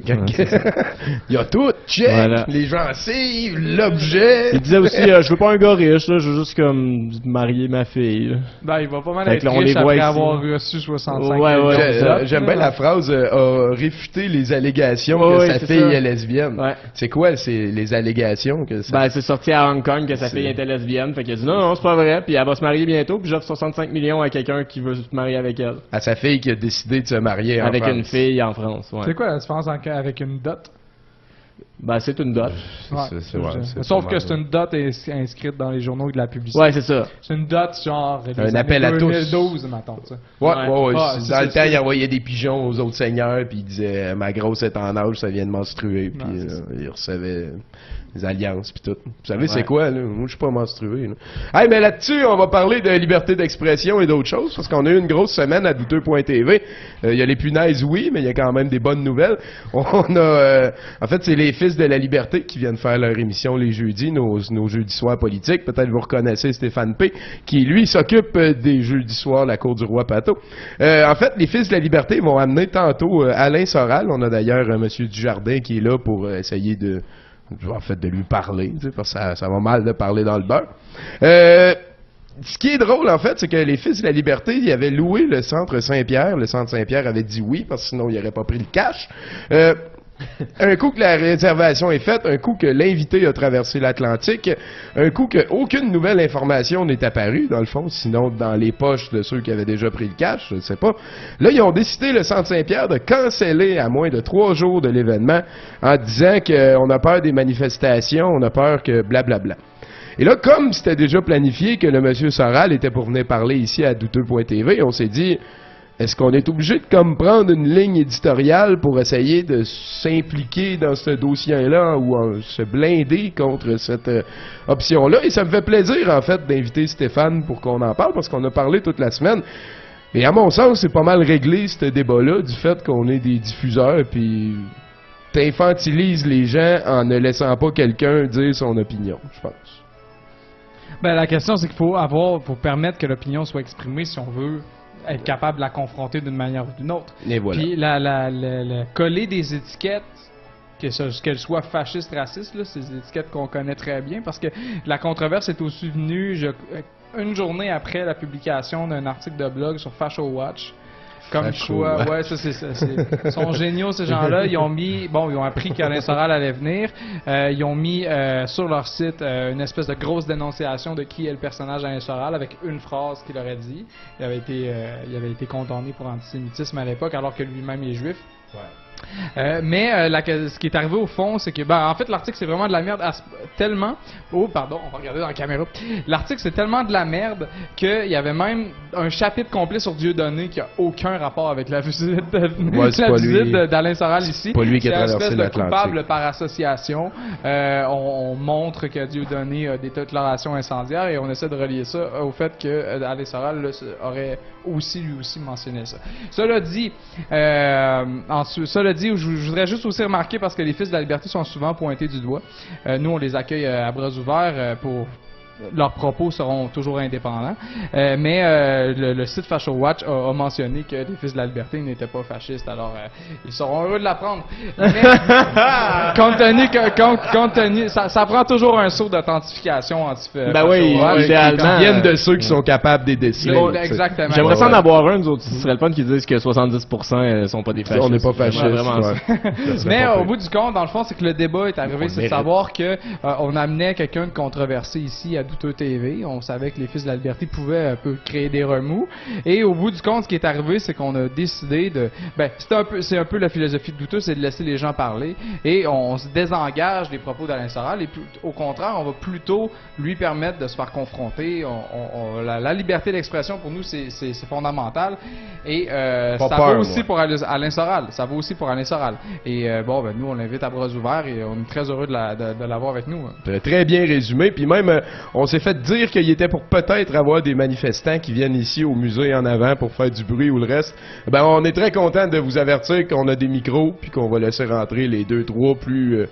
Il y a tout, check, Voilà. les gencives, l'objet. Il disait aussi, je veux pas un gars riche, là, je veux juste comme marier ma fille. Là. Ben, il va pas mal Fait être que là, on riche les voit après ici. avoir reçu 65 Ouais, millions ouais, de dollars. J'aime bien la phrase a réfuté les allégations Ouais, que ouais, sa c'est fille ça. est lesbienne. Ouais. C'est quoi les allégations que ça... Ben, c'est sorti à Hong Kong que sa C'est- fille était lesbienne, fait qu'il a dit non, c'est pas vrai, puis elle va se marier bientôt, puis j'offre 65 millions à quelqu'un qui veut se marier avec elle. À sa fille qui a décidé de se marier en Avec France. une fille en France, ouais. C'est quoi la différence avec une dot? Ben, c'est une dot. Ouais, c'est- ouais, c'est Sauf pas que mal, c'est une dot inscrite dans les journaux de la publicité. Ouais, c'est ça. C'est une dot genre des Un années appel à tous. 2012, mettons, tu sais. Ouais. Ah, Dans c'est le temps, il envoyait des pigeons aux autres seigneurs, puis il disait ma grosse est en âge, ça vient de menstruer, puis Ouais, c'est il recevait des alliances, puis tout. Vous savez, Ouais. c'est quoi, là? Moi, je suis pas menstrué, là. Hey, mais là-dessus, on va parler de liberté d'expression et d'autres choses, parce qu'on a eu une grosse semaine à douteux.tv. Il y a les punaises, oui, mais il y a quand même des bonnes nouvelles. On a, en fait, c'est les Fils de la Liberté qui viennent faire leur émission les jeudis, nos jeudis soirs politiques. Peut-être vous reconnaissez Stéphane P., qui, lui, s'occupe des jeudis soirs, la cour du roi Pato. En fait, les Fils de la Liberté vont amener tantôt Alain Soral. On a d'ailleurs Monsieur Dujardin qui est là pour essayer de lui parler, tu sais, parce que ça va mal de parler dans le beurre. Ce qui est drôle, en fait, c'est que les Fils de la Liberté, ils avaient loué le centre Saint-Pierre. Le centre Saint-Pierre avait dit oui, parce que sinon, il n'aurait pas pris le cash. Un coup que la réservation est faite, un coup que l'invité a traversé l'Atlantique, un coup que aucune nouvelle information n'est apparue, dans le fond, sinon dans les poches de ceux qui avaient déjà pris le cash, je ne sais pas. Là, ils ont décidé, le Centre Saint-Pierre, de canceller à moins de 3 jours de l'événement en disant qu'on a peur des manifestations, on a peur que blablabla. Et là, comme c'était déjà planifié que le monsieur Soral était pour venir parler ici à douteux.tv, on s'est dit... Est-ce qu'on est obligé de comme prendre une ligne éditoriale pour essayer de s'impliquer dans ce dossier-là ou se blinder contre cette option-là? Et ça me fait plaisir, en fait, d'inviter Stéphane pour qu'on en parle, parce qu'on a parlé toute la semaine. Et à mon sens, c'est pas mal réglé, ce débat-là, du fait qu'on est des diffuseurs, puis t'infantilises les gens en ne laissant pas quelqu'un dire son opinion, je pense. Ben, la question, c'est qu'il faut permettre que l'opinion soit exprimée si on veut être capable de la confronter d'une manière ou d'une autre. Et voilà. Puis coller des étiquettes, qu'elles soient fascistes, racistes, là, c'est des étiquettes qu'on connaît très bien, parce que la controverse est aussi venue une journée après la publication d'un article de blog sur Fasho Watch. Comme choix, ouais, ça ils sont géniaux ces gens-là. Ils ont appris qu'Alain Soral allait venir. Ils ont mis sur leur site une espèce de grosse dénonciation de qui est le personnage Alain Soral avec une phrase qu'il aurait dit. Il avait été condamné pour antisémitisme à l'époque alors que lui-même est juif. Ouais. Ce qui est arrivé au fond, c'est que, en fait, l'article c'est vraiment de la merde tellement. Oh, pardon, on va regarder dans la caméra. L'article c'est tellement de la merde qu'il y avait même un chapitre complet sur Dieudonné qui a aucun rapport avec la visite d'Alain Soral ici. C'est pas lui qui a traversé traversé l'Atlantique. Coupable par association. On montre que Dieudonné a des déclarations incendiaires et on essaie de relier ça au fait que Alain Soral aurait lui aussi mentionné ça. Cela dit, je voudrais juste aussi remarquer, parce que les Fils de la Liberté sont souvent pointés du doigt. Nous, on les accueille à bras ouverts pour... Leurs propos seront toujours indépendants. Mais le site Fasho Watch a mentionné que les Fils de la Liberté n'étaient pas fascistes. Alors, ils seront heureux de l'apprendre. Mais, compte tenu, ça prend toujours un saut d'authentification Ben oui, idéalement. Qui viennent de ceux qui sont capables d'aider ça. Exactement. J'aimerais ça en avoir un, nous autres. Ce serait le fun qui disent que 70% sont pas des fascistes. On n'est pas fascistes. Vraiment ça. Mais au bout du compte, dans le fond, c'est que le débat est arrivé, c'est de savoir que on amenait quelqu'un de controversé ici à Douteux TV. On savait que les Fils de la Liberté pouvaient un peu créer des remous. Et au bout du compte, ce qui est arrivé, c'est qu'on a décidé de... c'est un peu la philosophie de Douteux, c'est de laisser les gens parler. Et on se désengage des propos d'Alain Soral. Et au contraire, on va plutôt lui permettre de se faire confronter. La liberté d'expression, pour nous, c'est fondamental. Et ça vaut aussi pour Alain Soral. Ça vaut aussi pour Alain Soral. Et nous, on l'invite à bras ouverts et on est très heureux de l'avoir avec nous. Très bien résumé. Puis même, on s'est fait dire qu'il était pour peut-être avoir des manifestants qui viennent ici au musée en avant pour faire du bruit ou le reste. On est très content de vous avertir qu'on a des micros puis qu'on va laisser rentrer les 2-3 plus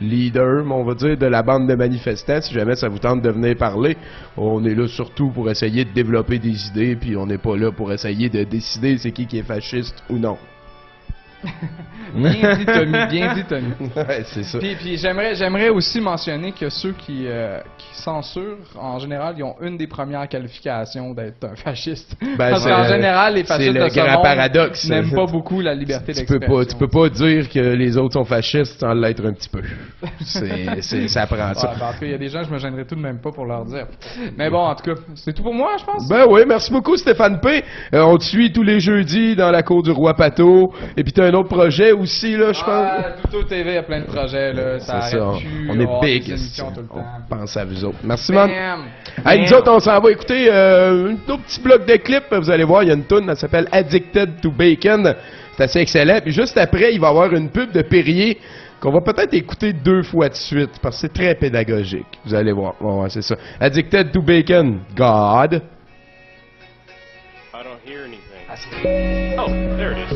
leader, on va dire, de la bande de manifestants. Si jamais ça vous tente de venir parler, on est là surtout pour essayer de développer des idées, puis on n'est pas là pour essayer de décider c'est qui est fasciste ou non. Bien dit, Tommy, bien dit, Tommy. Ouais, c'est ça. Puis j'aimerais aussi mentionner que ceux qui censurent, en général, ils ont une des premières qualifications d'être un fasciste. Parce qu'en général, les fascistes de ce monde n'aiment pas beaucoup la liberté d'expression. Tu peux pas dire que les autres sont fascistes sans l'être un petit peu. Ça prend ça. En tout cas, il y a des gens, je me gênerais tout de même pas pour leur dire. Mais bon, en tout cas, c'est tout pour moi, je pense. Ben oui, merci beaucoup Stéphane P. On te suit tous les jeudis dans la cour du Roi Pato. Et puis t'as un autre projet aussi, là, je pense. Tuto TV a plein de projets, là. Ça arrête plus. On est big. On pense à vous autres. Merci, man. Hey, nous autres, on s'en va écouter un autre petit bloc de clips. Vous allez voir, il y a une tune, elle s'appelle Addicted to Bacon. C'est assez excellent. Puis juste après, il va y avoir une pub de Perrier qu'on va peut-être écouter 2 fois de suite parce que c'est très pédagogique. Vous allez voir. Ouais, c'est ça. Addicted to Bacon. God. I don't hear anything. Oh, there it is.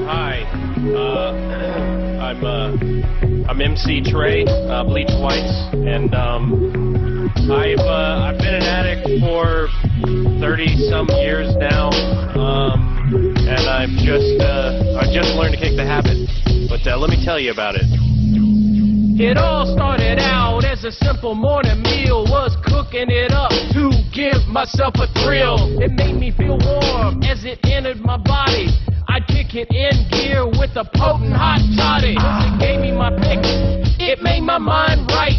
Hi, I'm MC Trey, Bleach Whites, and I've been an addict for 30-some years now, and I've just learned to kick the habit. But let me tell you about it. It all started out as a simple morning meal, was cooking it up to give myself a thrill. It made me feel warm as it entered my body. I'd kick it in gear with a potent hot toddy. It gave me my pick, it made my mind right.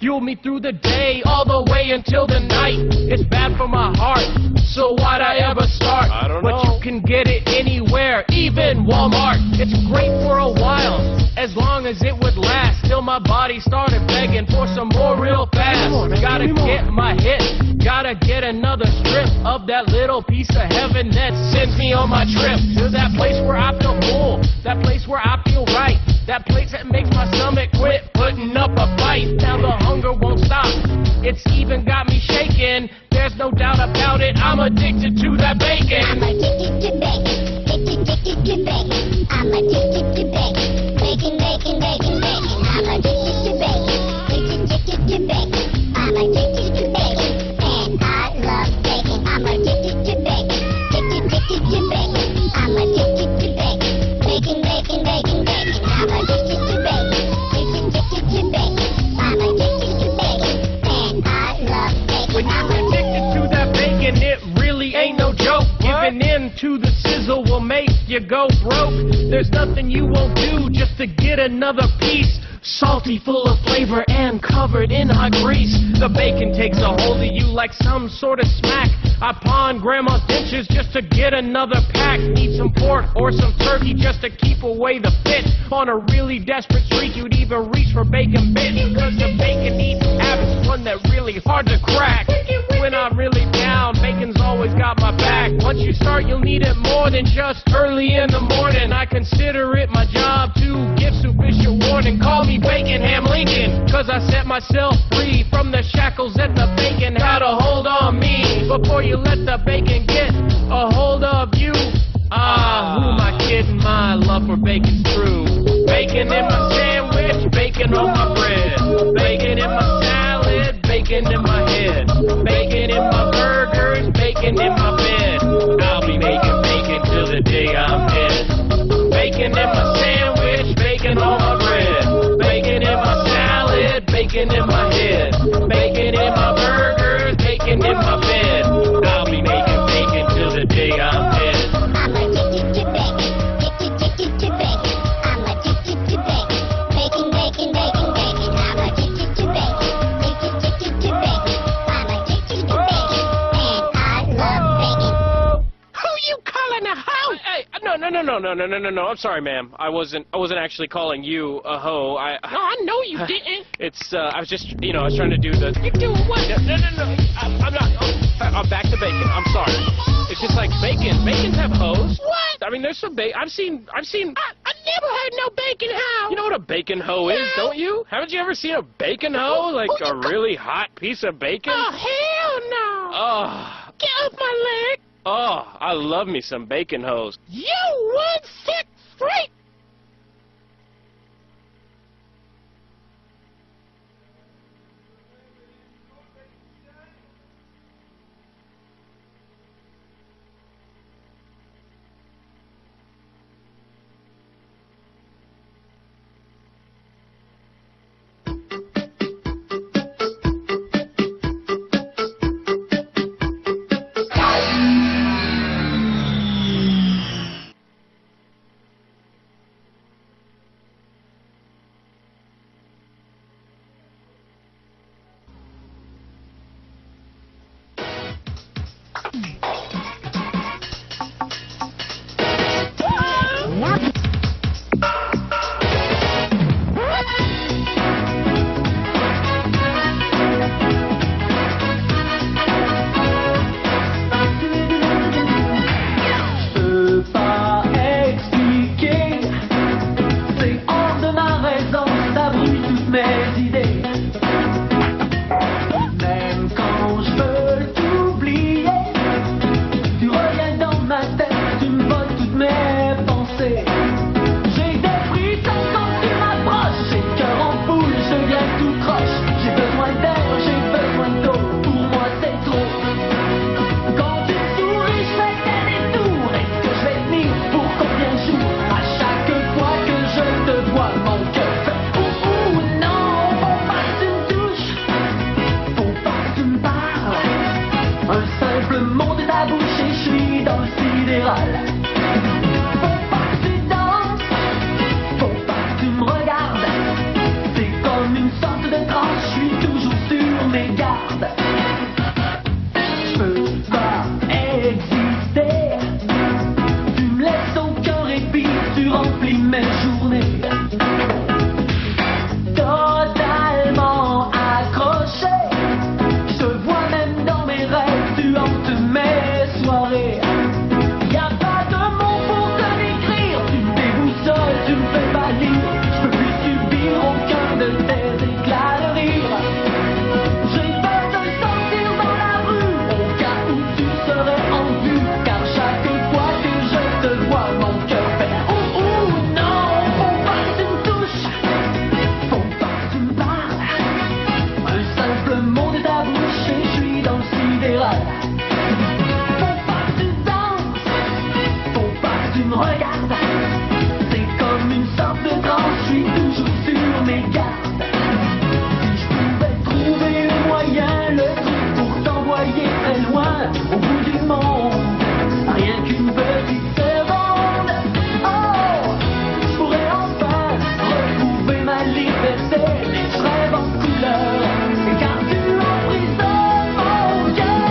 Fueled me through the day, all the way until the night. It's bad for my heart, so why'd I ever start? I don't know. But you can get it anywhere, even Walmart. It's great for a while, as long as it would last. Till my body started begging for some more real fast. Gotta get my hit, gotta get another strip of that little piece of heaven that sends me on my trip. To that place where I feel full, that place where I feel right. That place that makes my stomach quit putting up a fight. Now the hunger won't stop, it's even got me shaking. There's no doubt about it, I'm addicted to that bacon. I'm addicted to bacon, addicted to bacon. I'm addicted to bacon, bacon, bacon, bacon, bacon. I'm addicted to bacon, addicted to bacon. I'm addicted to bacon, and I love bacon. I'm addicted to bacon, addicted to bacon. I'm addicted to bacon, bacon, bacon, bacon, bacon. I'm addicted to bacon, addicted to bacon. I'm addicted to bacon, and I love bacon. When you're addicted to that bacon, it really ain't no joke. Giving in to the sizzle will make you go broke. There's nothing you won't do just to get another piece. Salty, full of flavor, and covered in hot grease. The bacon takes a hold of you like some sort of smack. I pawn grandma's dentures just to get another pack. Need some pork or some turkey just to keep away the fit. On a really desperate streak, you'd even reach for bacon bits. Cause the bacon eating habit's one that really hard to crack. When I'm really down, bacon's always got my back. Once you start, you'll need it more than just early in the morning. I consider it my job to give sufficient warning. Call me Baconham Lincoln, cause I set myself free from the shackles that the bacon had a hold on me. Before you let the bacon get a hold of you, who am I kidding? My love for bacon's true. Bacon in my sandwich, bacon on my bread. Bacon in my salad, bacon in my head. Bacon in my burgers, bacon in my bed. I'll be making bacon till the day I'm dead. Bacon in my sandwich, bacon on my bread. Bacon in my salad, bacon in my head. Bacon in my burgers, bacon in my bed. I'll be making bacon till the day I'm dead. I'm addicted to bacon, addicted to bacon. I'm addicted to bacon, bacon, bacon, bacon, bacon. I'm addicted to bacon, addicted to bacon. I'm addicted to bacon, and I love bacon. Who you calling a hoe? Hey, no. I'm sorry, ma'am. I wasn't actually calling you a hoe. No, I know you didn't. I was just, I was trying to do the. You're doing what? No. I'm not. I'm back to bacon. I'm sorry. It's just like bacon. Bacons have hoes. What? I mean, there's some bacon. I've seen. I never had no bacon hoe. You know what a bacon hoe is, don't you? Haven't you ever seen a bacon hoe? Like a really hot piece of bacon? Oh, hell no. Oh. Get off my leg. Oh, I love me some bacon hoes. You one sick freak! Un simple mot de ta bouche et je suis dans le sidéral. Faut pas que tu danses, faut pas que tu me regardes. C'est comme une sorte de transe, je suis toujours sur mes gardes. Je peux pas exister, tu me laisses aucun répit, tu remplis mes journées. Totalement accroché, je te vois même dans mes rêves, tu hantes mes soirées. Y'a pas de mots pour te décrire, tu me déboussoles, tu me fais pâlir. Je peux plus subir aucun de tes éclats de rire. J'ai peur de sortir dans la rue, au cas où tu serais en vue. Car chaque fois que je te vois, mon cœur fait ouh ouh. Non, faut pas que tu me touches, faut pas que tu me parles. Un simple mot de ta bouche et je suis dans le sidéral. Faut pas que tu danses, faut pas que tu me regardes. C'est comme une sorte de transe, je suis toujours sur mes gardes. Si je pouvais trouver le moyen, le truc pour t'envoyer très loin, au bout du monde, rien qu'une petite seconde. Oh, je pourrais enfin retrouver ma liberté, mais je rêve en couleur, car tu emprisonnes mon cœur.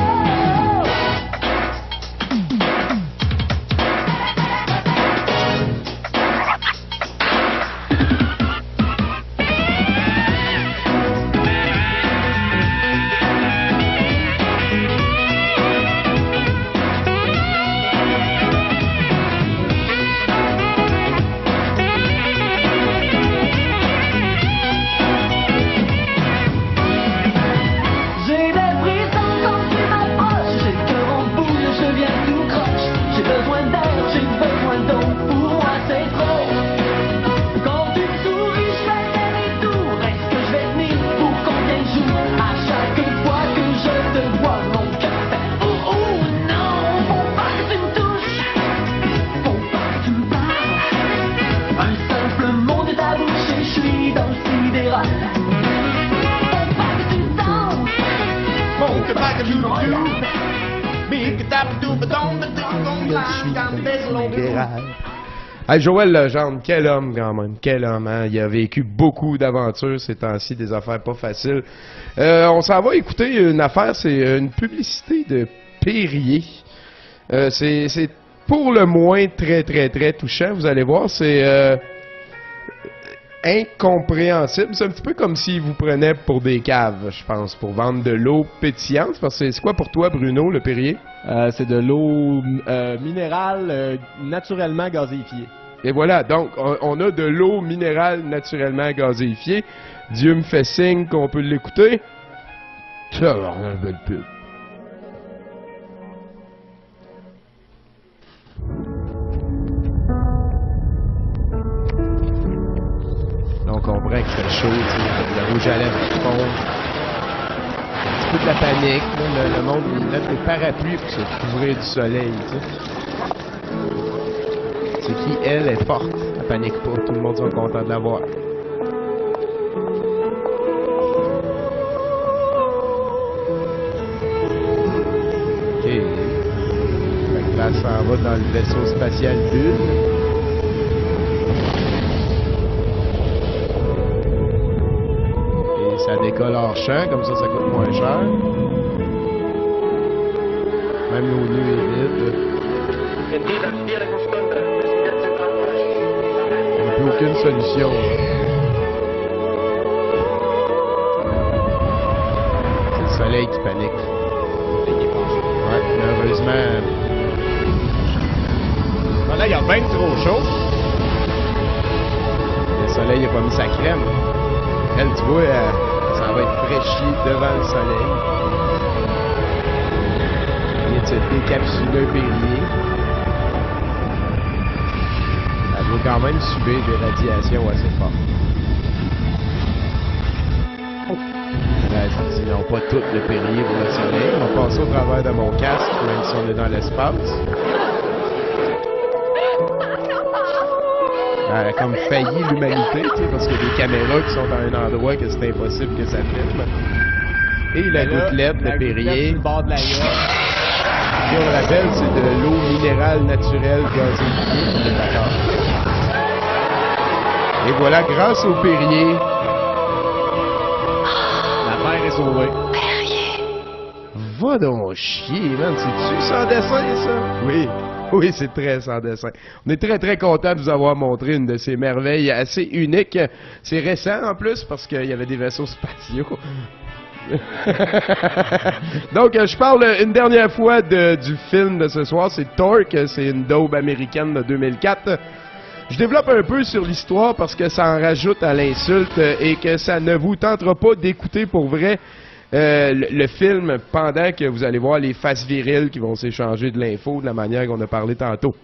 J'ai des frissons quand tu m'approches, j'ai le cœur en boule, je viens tout croche. J'ai besoin d'air, j'ai besoin d'eau, pour moi c'est trop. Quand tu me souris, je fais des détours. Est-ce que je vais tenir pour combien de jours? À chaque fois que je te vois, mon cœur fait ouh ouh. Non, faut pas que tu me touches, faut pas que tu me parles. Un simple mot de ta bouche et je suis dans le sidéral. Hey, Joël Legendre, quel homme quand même, quel homme, hein? Il a vécu beaucoup d'aventures ces temps-ci, des affaires pas faciles. On s'en va écouter une affaire, c'est une publicité de Perrier. C'est pour le moins très très très touchant, vous allez voir, c'est incompréhensible. C'est un petit peu comme s'ils vous prenaient pour des caves, je pense, pour vendre de l'eau pétillante. Parce que c'est quoi pour toi, Bruno, le Perrier? C'est de l'eau minérale naturellement gazéifiée. Et voilà, donc on a de l'eau minérale naturellement gazéifiée. Dieu me fait signe qu'on peut l'écouter. Ça va, on a une belle pub. On comprend que c'est chaud, tu sais, le rouge à lèvres qui fond. Un petit peu de la panique, là, le monde il lève des parapluies pour se couvrir du soleil, tu sais. C'est qui, elle, est forte, elle panique pas, tout le monde sont contents de la voir. Ok. Fait que là, ça s'en va dans le vaisseau spatial Bulle. Ça décolle hors champ, comme ça coûte moins cher. Même l'ONU est vide. Il n'y a plus aucune solution. C'est le soleil qui panique. Ouais, malheureusement. Là, il y a bien trop chaud. Le soleil n'a pas mis sa crème. Elle, tu vois, ça va être fraîchi devant le soleil. Il vient de se décapsuler Perrier. Elle doit quand même subir des radiations assez fortes. Sinon, pas tout le Perrier pour le soleil. On va passer au travers de mon casque, même si on est dans l'espace. Elle a comme failli l'humanité, tu sais, parce qu'il y a des caméras qui sont dans un endroit que c'est impossible que ça filme. Et la gouttelette de Perrier. Sur le bord de la gueule. Si on le rappelle, c'est de l'eau minérale naturelle gazée. D'accord. Et voilà, grâce au Perrier, La terre est sauvée. va donc chier, man. C'est-tu sans dessin, ça? Oui. Oui, c'est très sans dessin. On est très, très content de vous avoir montré une de ces merveilles assez uniques. C'est récent, en plus, parce qu'il y avait des vaisseaux spatiaux. Donc, je parle une dernière fois du film de ce soir. C'est Torque. C'est une daube américaine de 2004. Je développe un peu sur l'histoire parce que ça en rajoute à l'insulte et que ça ne vous tentera pas d'écouter pour vrai le film pendant que vous allez voir les faces viriles qui vont s'échanger de l'info de la manière qu'on a parlé tantôt.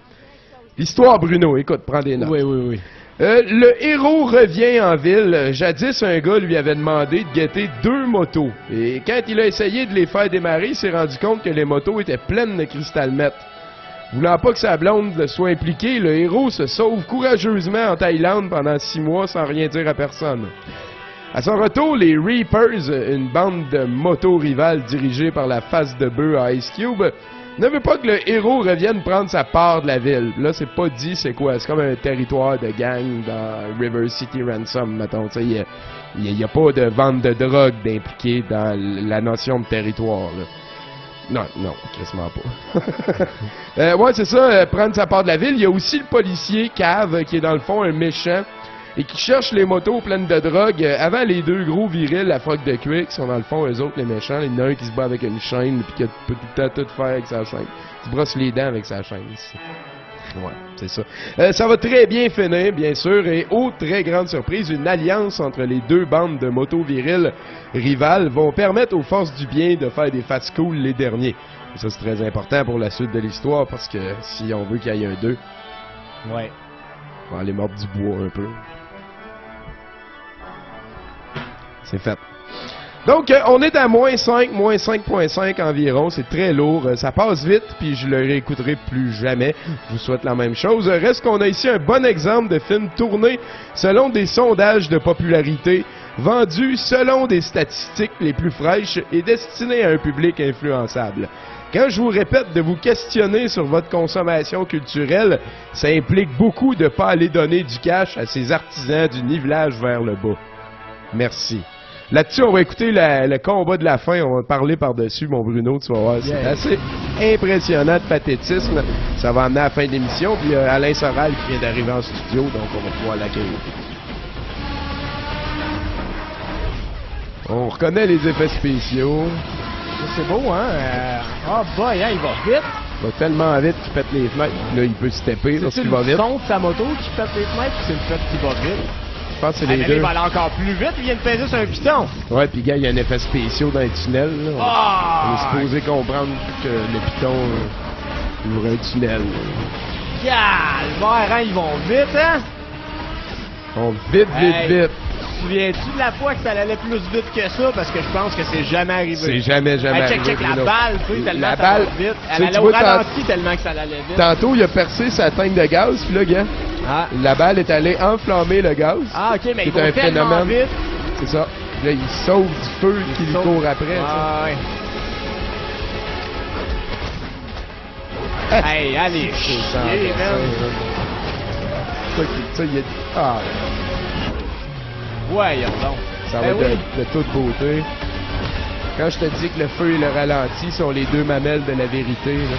L'histoire, Bruno, écoute, prends des notes. Oui. Le héros revient en ville. Jadis, un gars lui avait demandé de guetter 2 motos. Et quand il a essayé de les faire démarrer, il s'est rendu compte que les motos étaient pleines de cristal meth. Voulant pas que sa blonde soit impliquée, le héros se sauve courageusement en Thaïlande pendant 6 mois sans rien dire à personne. À son retour, les Reapers, une bande de motos rivales dirigée par la face de bœuf à Ice Cube, ne veut pas que le héros revienne prendre sa part de la ville. Là, c'est pas dit c'est quoi. C'est comme un territoire de gang dans River City Ransom, mettons. Il y a pas de vente de drogue d'impliquer dans la notion de territoire, là. Non, quasiment pas. Ouais, c'est ça, prendre sa part de la ville. Il y a aussi le policier Cave, qui est dans le fond un méchant, et qui cherche les motos pleines de drogue avant les 2 gros virils à froc de cuir, qui sont dans le fond eux autres les méchants. Il y en a un qui se bat avec une chaîne, puis qui peut tout le temps tout faire avec sa chaîne. Il se brosse les dents avec sa chaîne. Ouais, c'est ça. Ça va très bien finir, bien sûr, et très grande surprise, une alliance entre les 2 bandes de motos viriles rivales vont permettre aux forces du bien de faire des faces cool les derniers. Et ça, c'est très important pour la suite de l'histoire, parce que si on veut qu'il y ait un 2, ouais, on va aller mordre du bois un peu. C'est fait. Donc, on est à moins 5.5 environ. C'est très lourd. Ça passe vite, puis je le réécouterai plus jamais. Je vous souhaite la même chose. Reste qu'on a ici un bon exemple de film tourné selon des sondages de popularité, vendu selon des statistiques les plus fraîches et destiné à un public influençable. Quand je vous répète de vous questionner sur votre consommation culturelle, ça implique beaucoup de ne pas aller donner du cash à ces artisans du nivelage vers le bas. Merci. Là-dessus, on va écouter le combat de la fin. On va parler par-dessus, mon Bruno, tu vas voir. C'est assez impressionnant de pathétisme. Ça va amener à la fin de l'émission. Puis Alain Soral qui vient d'arriver en studio, donc on va pouvoir l'accueillir. On reconnaît les effets spéciaux. C'est beau, hein? Oh boy, hein, il va vite. Il va tellement vite qu'il pète les fenêtres. Là, il peut se taper lorsqu'il va vite. C'est le son de sa moto qui pète les fenêtres ou c'est le fait qu'il va vite? Je pense que c'est les deux. Il va aller encore plus vite, il vient de peser sur un piton. Ouais, puis gars, il y a un effet spécial dans les tunnels. Là. On est supposé comprendre que le piton ouvre un tunnel. Calvaire, hein, ils vont vite, hein? Ils vont vite. Te souviens-tu de la fois que ça allait plus vite que ça? Parce que je pense que c'est jamais arrivé. C'est jamais arrivé. Check la balle, tu sais, tellement la ça balle, va vite. Elle allait au ralenti tellement que ça allait vite. Tantôt, il a percé sa tank de gaz, puis là, gars, la balle est allée enflammer le gaz. Ah, ok, mais il c'est un phénomène. Vite. C'est ça. Là, il sauve du feu qui lui court après. Ouais. Hey, allez, chier, man. Ça, il est... Ah, ouais, donc. Ça va de toute beauté. Quand je te dis que le feu et le ralenti sont les 2 mamelles de la vérité, là.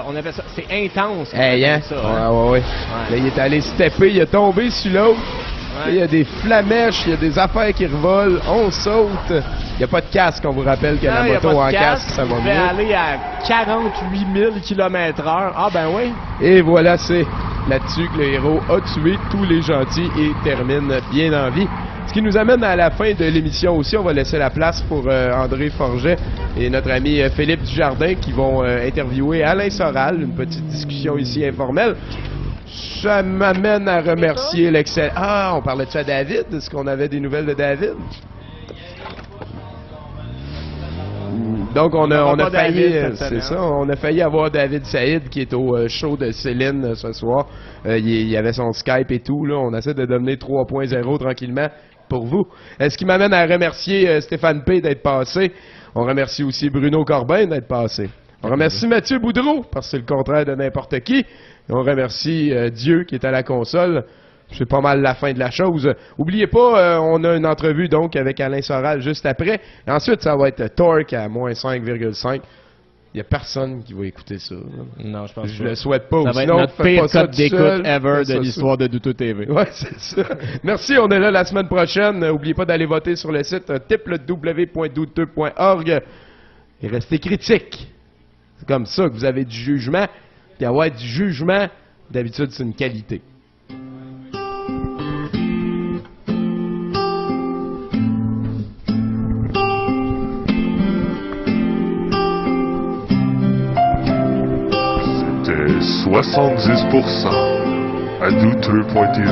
On appelle ça, c'est intense. Hey, hein? Ça, ouais. Là, il est allé stepper, il est tombé sur l'autre. Ouais. Il y a des flamèches, il y a des affaires qui revolent, on saute. Il n'y a pas de casque, on vous rappelle que la moto en casque, ça va mieux. On aller à 48 000 km/h. Ah ben oui. Et voilà, c'est là-dessus que le héros a tué tous les gentils et termine bien en vie. Ce qui nous amène à la fin de l'émission aussi. On va laisser la place pour André Forget et notre ami Philippe Dujardin qui vont interviewer Alain Soral. Une petite discussion ici informelle. Ça m'amène à remercier l'excellent... Ah, on parlait-tu à David? Est-ce qu'on avait des nouvelles de David? Donc, on a failli... C'est ça, on a failli avoir David Saïd qui est au show de Céline ce soir. Il y avait son Skype et tout. Là, on essaie de devenir 3.0 tranquillement. pour vous. Ce qui m'amène à remercier Stéphane P. d'être passé. On remercie aussi Bruno Corbin d'être passé. On remercie Mathieu Boudreau, parce que c'est le contraire de n'importe qui. Et on remercie Dieu qui est à la console. C'est pas mal la fin de la chose. Oubliez pas, on a une entrevue donc avec Alain Soral juste après. Et ensuite, ça va être Torque à moins 5,5. Il y a personne qui va écouter ça. Non, je pense Je le souhaite pas. Ça va être sinon, notre faites pire pas ça code tout d'écoute seul. ever Faites de ça l'histoire de Douteux TV. Ouais, c'est ça. Merci, on est là la semaine prochaine. N'oubliez pas d'aller voter sur le site www.douteux.org et restez critiques. C'est comme ça que vous avez du jugement. Puis avoir du jugement, d'habitude, c'est une qualité. C'était 70% à douteux.tv,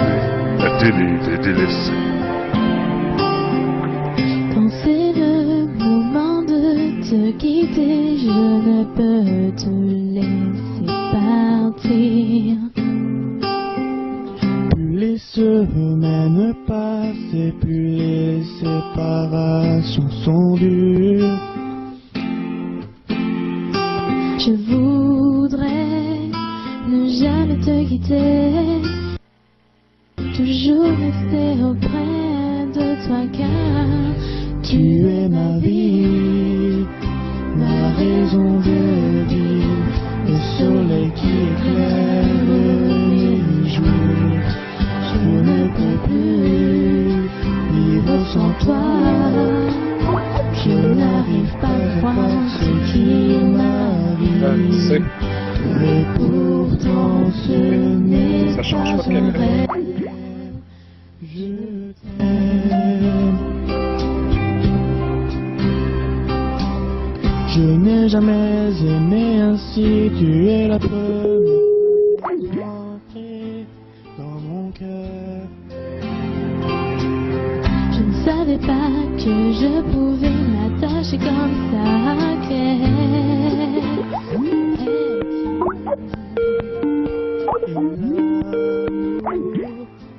la télé des délaissés. Quand c'est le moment de te quitter, je ne peux te laisser partir. Plus les semaines passent et plus les séparations sont dures. Je voudrais ne jamais te quitter, toujours rester auprès de toi car Tu es ma vie, ma raison de vivre, le soleil qui éclaire les jours. Je ne peux plus vivre sans toi. Je n'arrive pas à croire ce qui m'arrive. Et pourtant ce n'est pas un rêve. Je t'aime. Je n'ai jamais aimé ainsi. Tu es la première entrée dans mon cœur. Je ne savais pas que je pouvais m'attacher comme ça à Claire.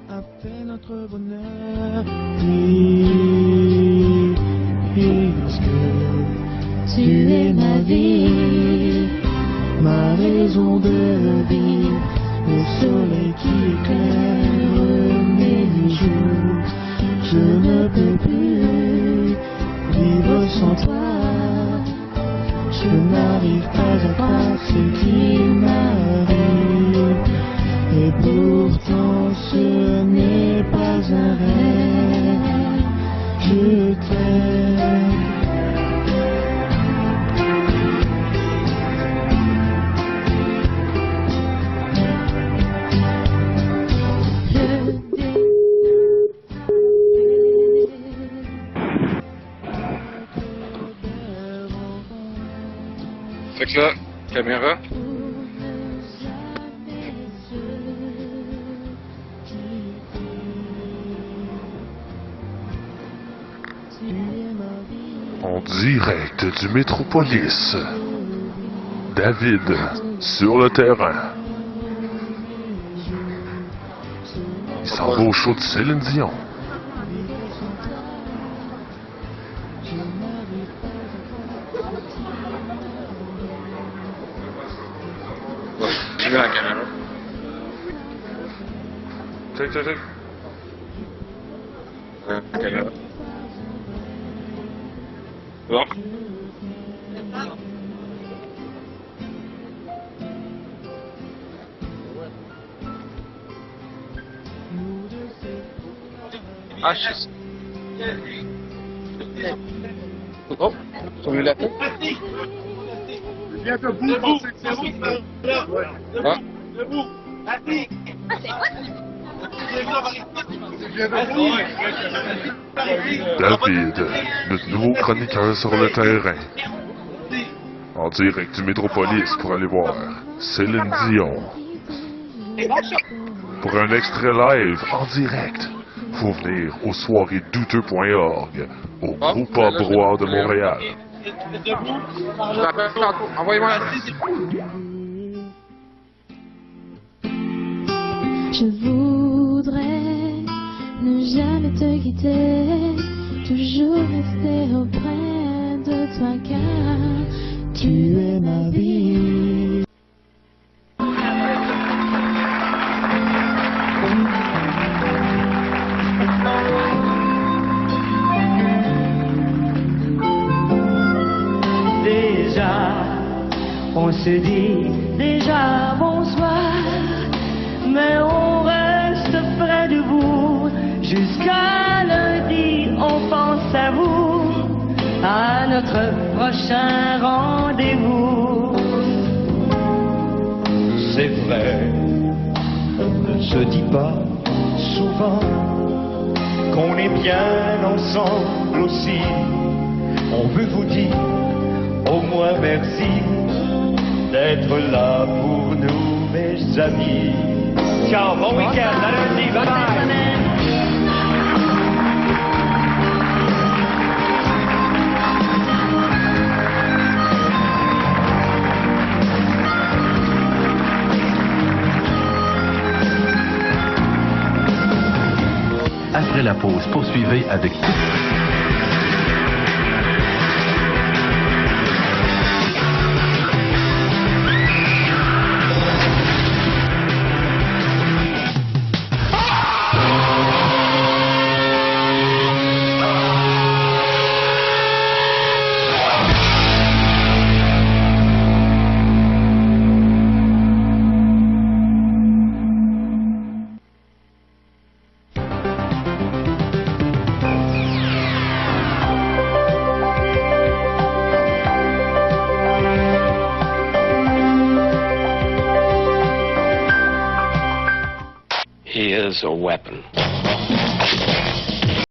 A fait notre bonheur. Oui, puisque Tu es ma vie, ma raison de vivre, le soleil qui éclaire mes jours. Je ne peux plus vivre sans toi. Je n'arrive pas à croire ce qui m'arrive. Et pourtant ce n'est pas un rêve. Je t'aime. Fait que là, caméra. En direct du Métropolis, David sur le terrain. Il s'en va au show de Céline Dion. Tu veux la caméra? Check. La caméra. Bon. Ah, shit. Oh, tournez la tête. Viens debout, c'est bon. Ah. Debout. Assis. David, notre nouveau chroniqueur sur le terrain. En direct du Métropolis pour aller voir Céline Dion. Pour un extrait live en direct, faut venir aux soirées douteux.org au Groupe Broire de Montréal. Je l'appelle tantôt. Envoyez-moi la liste. Je voudrais ne jamais te quitter, toujours rester auprès de toi car tu es ma vie. On se dit déjà bonsoir, mais on reste près de vous. Jusqu'à lundi, on pense à vous, à notre prochain rendez-vous. C'est vrai, on ne se dit pas souvent qu'on est bien ensemble aussi. On veut vous dire au moins merci d'être là pour nous, mes amis. Ciao, bon week-end, à lundi, bye bye. Après la pause, poursuivez avec Here's a weapon.